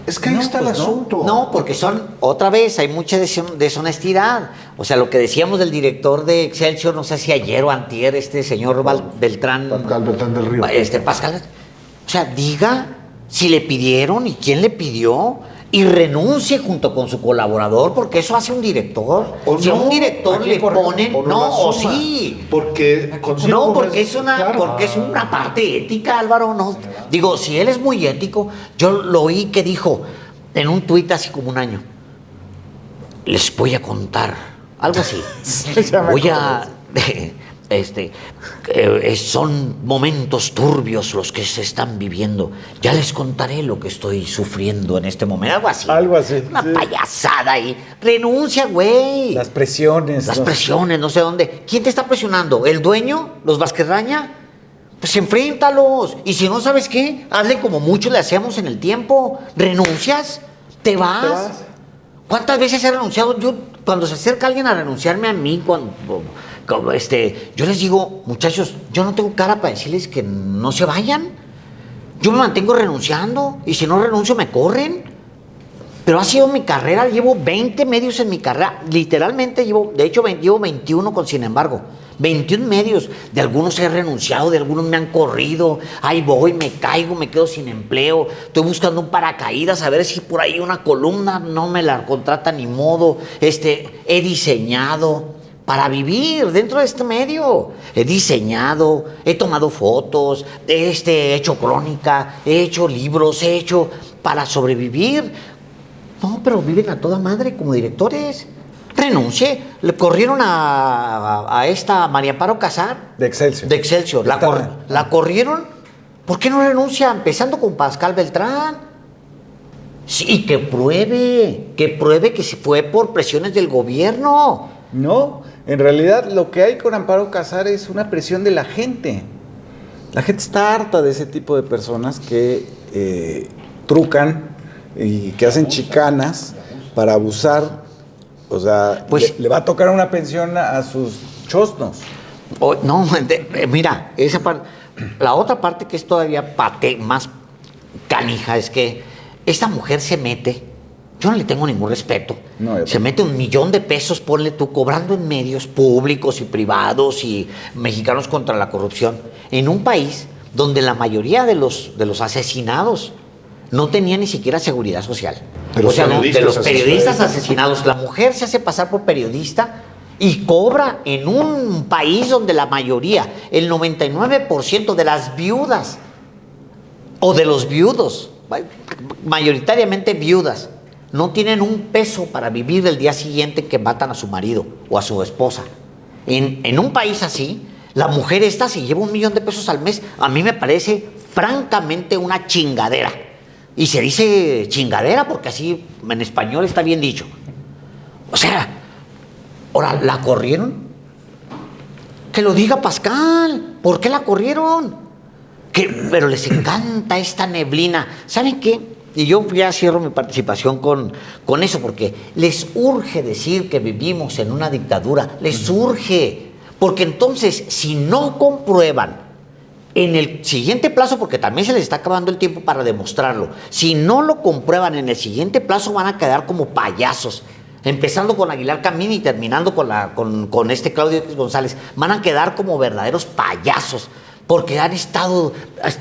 Es que ahí está el asunto. No, porque otra vez, hay mucha deshonestidad. O sea, lo que decíamos del director de Excelsior, no sé si ayer o antier, este señor Beltrán. Pascal Beltrán del Río. Pascal. O sea, diga si le pidieron y quién le pidió. Y renuncie junto con su colaborador, porque eso hace un director. Si a un director le ponen, sí. Porque es una parte ética, Álvaro. No. Digo, si él es muy ético, yo lo oí que dijo en un tuit hace como un año. Les voy a contar, algo así. Son momentos turbios los que se están viviendo. Ya les contaré lo que estoy sufriendo en este momento. Algo así. Una payasada ahí. Renuncia, güey. Las presiones, no sé dónde. ¿Quién te está presionando? ¿El dueño? ¿Los Vázquez-Raña? Pues enfréntalos. Y si no sabes qué, hazle como muchos le hacíamos en el tiempo. ¿Renuncias? ¿Te vas? ¿Cuántas veces he renunciado? Yo cuando se acerca alguien a renunciarme a mí, yo les digo, muchachos, yo no tengo cara para decirles que no se vayan. Yo me mantengo renunciando y si no renuncio me corren. Pero ha sido mi carrera, llevo 20 medios en mi carrera, literalmente llevo 21 con Sin Embargo. 21 medios, de algunos he renunciado, de algunos me han corrido, ahí voy, me caigo, me quedo sin empleo, estoy buscando un paracaídas, a ver si por ahí una columna no me la contrata ni modo, he diseñado para vivir dentro de este medio, he diseñado, he tomado fotos, he hecho crónica, he hecho libros, he hecho para sobrevivir. No, pero viven a toda madre como directores. Renuncié. Le corrieron a esta María Amparo Casar. De Excelsior. De Excelsior. La corrieron. ¿Por qué no renuncia? Empezando con Pascal Beltrán. Sí, que pruebe que se fue por presiones del gobierno. No, en realidad lo que hay con Amparo Casar es una presión de la gente. La gente está harta de ese tipo de personas que trucan y que hacen chicanas para abusar. O sea, pues, le va a tocar una pensión a sus chosnos. No, mira, esa parte. La otra parte que es todavía más canija es que esta mujer se mete, yo no le tengo ningún respeto, se mete $1 millón de pesos, ponle tú, cobrando en medios públicos y privados y mexicanos contra la corrupción, en un país donde la mayoría de los asesinados no tenía ni siquiera seguridad social. De los periodistas asesinados, la mujer se hace pasar por periodista y cobra en un país donde la mayoría, el 99% de las viudas o de los viudos, mayoritariamente viudas, no tienen un peso para vivir el día siguiente que matan a su marido o a su esposa. En un país así, la mujer esta se lleva $1 millón de pesos al mes. A mí me parece francamente una chingadera. Y se dice chingadera porque así en español está bien dicho. O sea, ahora, ¿la corrieron? Que lo diga Pascal. ¿Por qué la corrieron? Pero les encanta esta neblina. ¿Saben qué? Y yo ya cierro mi participación con eso, porque les urge decir que vivimos en una dictadura. Les urge. Porque entonces, si no comprueban en el siguiente plazo, porque también se les está acabando el tiempo para demostrarlo, si no lo comprueban en el siguiente plazo van a quedar como payasos, empezando con Aguilar Camín y terminando con Claudio X González, van a quedar como verdaderos payasos, porque han estado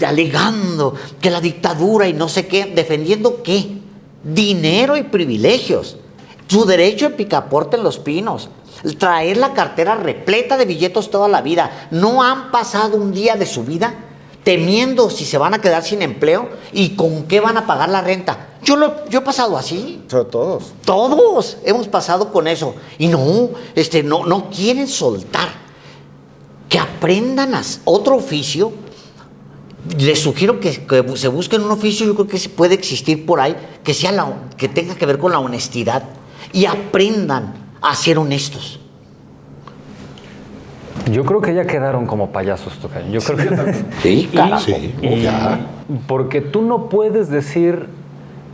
alegando que la dictadura y no sé qué, defendiendo ¿qué? Dinero y privilegios, su derecho de picaporte en Los Pinos, traer la cartera repleta de billetes toda la vida. No han pasado un día de su vida temiendo si se van a quedar sin empleo y con qué van a pagar la renta. Yo he pasado así. Todos. Todos hemos pasado con eso. Y no quieren soltar. Que aprendan otro oficio. Les sugiero que se busquen un oficio, yo creo que puede existir por ahí, que tenga que ver con la honestidad. Y aprendan a ser honestos. Yo creo que ya quedaron como payasos, Tocayo. Yo creo que sí, carajo. Porque tú no puedes decir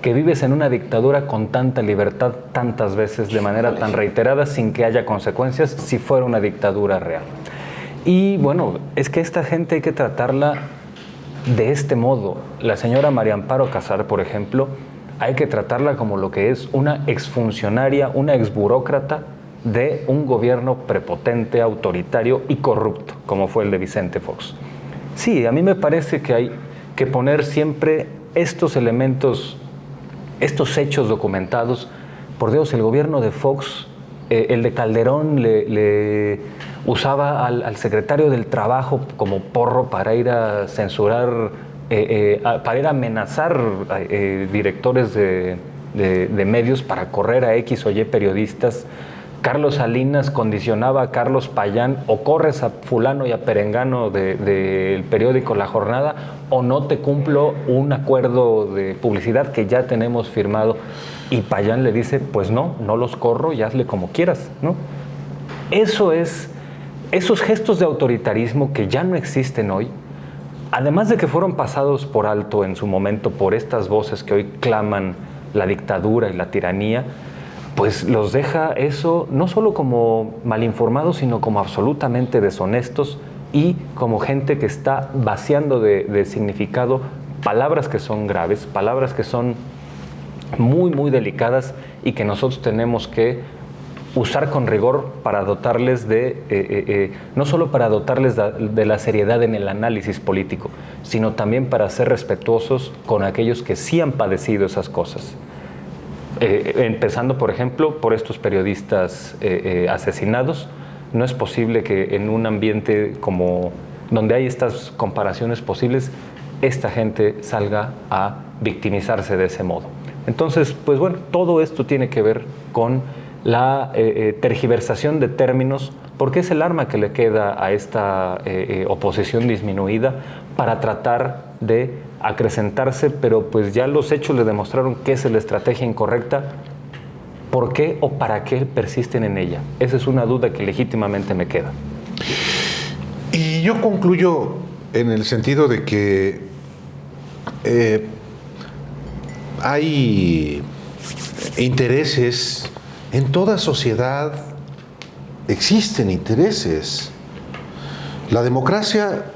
que vives en una dictadura con tanta libertad tantas veces de manera tan reiterada sin que haya consecuencias si fuera una dictadura real. Y bueno, es que esta gente hay que tratarla de este modo. La señora María Amparo Casar, por ejemplo, hay que tratarla como lo que es una exfuncionaria, una exburócrata de un gobierno prepotente, autoritario y corrupto, como fue el de Vicente Fox. Sí, a mí me parece que hay que poner siempre estos elementos, estos hechos documentados. Por Dios, el gobierno de Fox, el de Calderón, le usaba al secretario del Trabajo como porro para ir a censurar, para ir a amenazar directores de medios para correr a X o Y periodistas. Carlos Salinas condicionaba a Carlos Payán: o corres a fulano y a perengano del periódico La Jornada, o no te cumplo un acuerdo de publicidad que ya tenemos firmado. Y Payán le dice: pues no los corro y hazle como quieras, ¿no? Esos gestos de autoritarismo que ya no existen hoy, además de que fueron pasados por alto en su momento por estas voces que hoy claman la dictadura y la tiranía, pues los deja eso no solo como malinformados, sino como absolutamente deshonestos y como gente que está vaciando de significado palabras que son graves, palabras que son muy, muy delicadas y que nosotros tenemos que usar con rigor para dotarles no solo para dotarles de la seriedad en el análisis político, sino también para ser respetuosos con aquellos que sí han padecido esas cosas. Empezando, por ejemplo, por estos periodistas asesinados. No es posible que en un ambiente como donde hay estas comparaciones posibles, esta gente salga a victimizarse de ese modo. Entonces, pues bueno, todo esto tiene que ver con la tergiversación de términos, porque es el arma que le queda a esta oposición disminuida para tratar de acrecentarse, pero pues ya los hechos le demostraron que esa es la estrategia incorrecta. ¿Por qué o para qué persisten en ella? Esa es una duda que legítimamente me queda. Y yo concluyo en el sentido de que hay intereses, en toda sociedad existen intereses. La democracia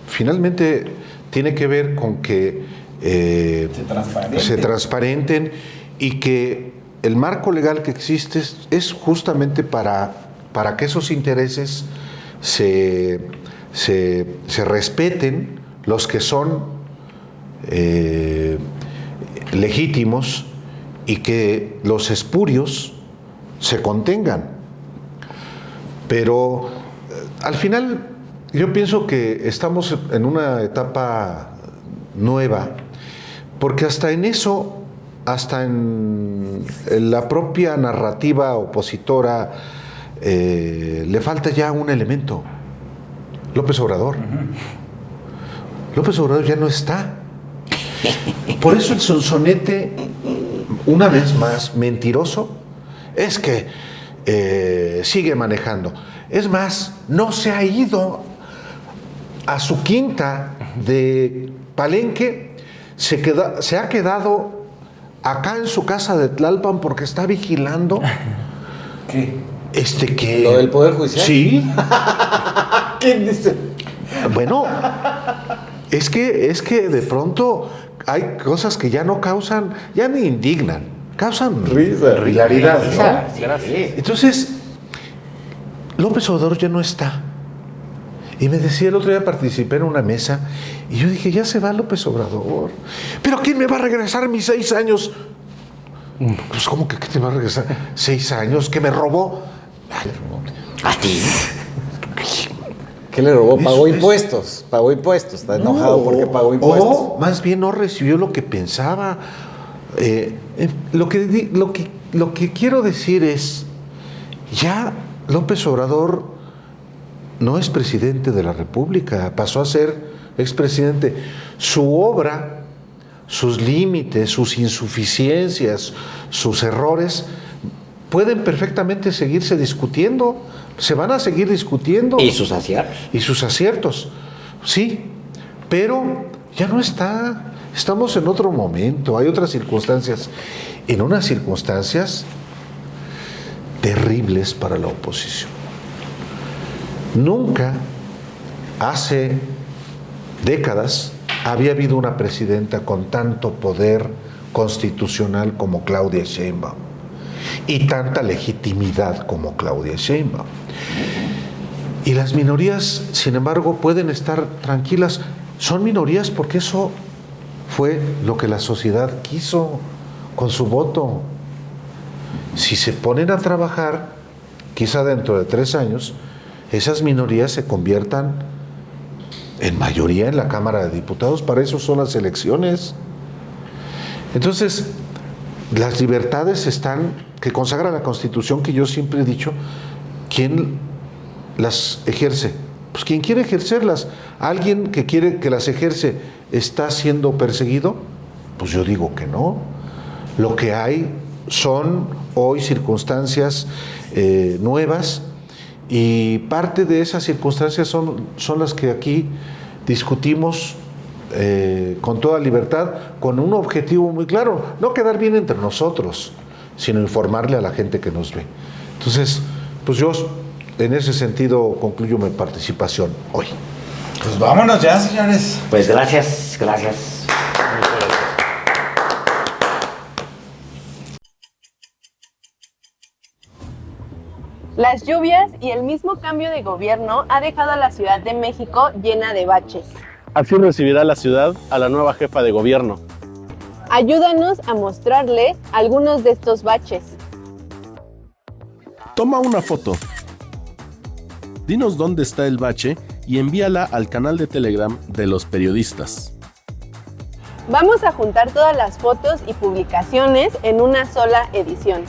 finalmente tiene que ver con que se transparenten y que el marco legal que existe es justamente para que esos intereses se respeten, los que son legítimos, y que los espurios se contengan. Pero al final yo pienso que estamos en una etapa nueva, porque hasta en eso, hasta en la propia narrativa opositora, le falta ya un elemento: López Obrador. López Obrador ya no está. Por eso el sonsonete, una vez más mentiroso, es que sigue manejando. Es más, no se ha ido a su quinta de Palenque, se ha quedado acá en su casa de Tlalpan porque está vigilando. ¿Qué? Que ¿Lo del Poder Judicial? Sí. ¿Quién dice? Bueno, es que de pronto hay cosas que ya no causan, ya ni indignan, causan Risa. hilaridad, ¿no? Sí. Entonces, López Obrador ya no está. Y me decía, el otro día participé en una mesa y yo dije, ya se va López Obrador. ¿Pero quién me va a regresar mis 6 años? Pues, ¿cómo que qué te va a regresar? 6 años, que me robó. ¿A ti? ¿Qué le robó? Pagó Eso impuestos. Pagó impuestos. Está enojado porque pagó impuestos. O más bien no recibió lo que pensaba. Lo que quiero decir es, ya López Obrador no es presidente de la República, pasó a ser expresidente. Su obra, sus límites, sus insuficiencias, sus errores, pueden perfectamente seguirse discutiendo, se van a seguir discutiendo. Y sus aciertos. Y sus aciertos, sí, pero ya no está. Estamos en otro momento, hay otras circunstancias, en unas circunstancias terribles para la oposición. Nunca, hace décadas, había habido una presidenta con tanto poder constitucional como Claudia Sheinbaum y tanta legitimidad como Claudia Sheinbaum. Y las minorías, sin embargo, pueden estar tranquilas. Son minorías porque eso fue lo que la sociedad quiso con su voto. Si se ponen a trabajar, quizá dentro de 3 años, esas minorías se conviertan en mayoría en la Cámara de Diputados. Para eso son las elecciones. Entonces, las libertades que consagra la Constitución, que yo siempre he dicho, ¿quién las ejerce? Pues quien quiere ejercerlas. ¿Alguien que quiere que las ejerce está siendo perseguido? Pues yo digo que no. Lo que hay son hoy circunstancias nuevas, y parte de esas circunstancias son las que aquí discutimos con toda libertad, con un objetivo muy claro: no quedar bien entre nosotros, sino informarle a la gente que nos ve. Entonces, pues yo en ese sentido concluyo mi participación hoy. Pues vámonos ya, señores. Pues gracias, gracias. Las lluvias y el mismo cambio de gobierno ha dejado a la Ciudad de México llena de baches. Así recibirá la ciudad a la nueva jefa de gobierno. Ayúdanos a mostrarle algunos de estos baches. Toma una foto. Dinos dónde está el bache y envíala al canal de Telegram de los periodistas. Vamos a juntar todas las fotos y publicaciones en una sola edición.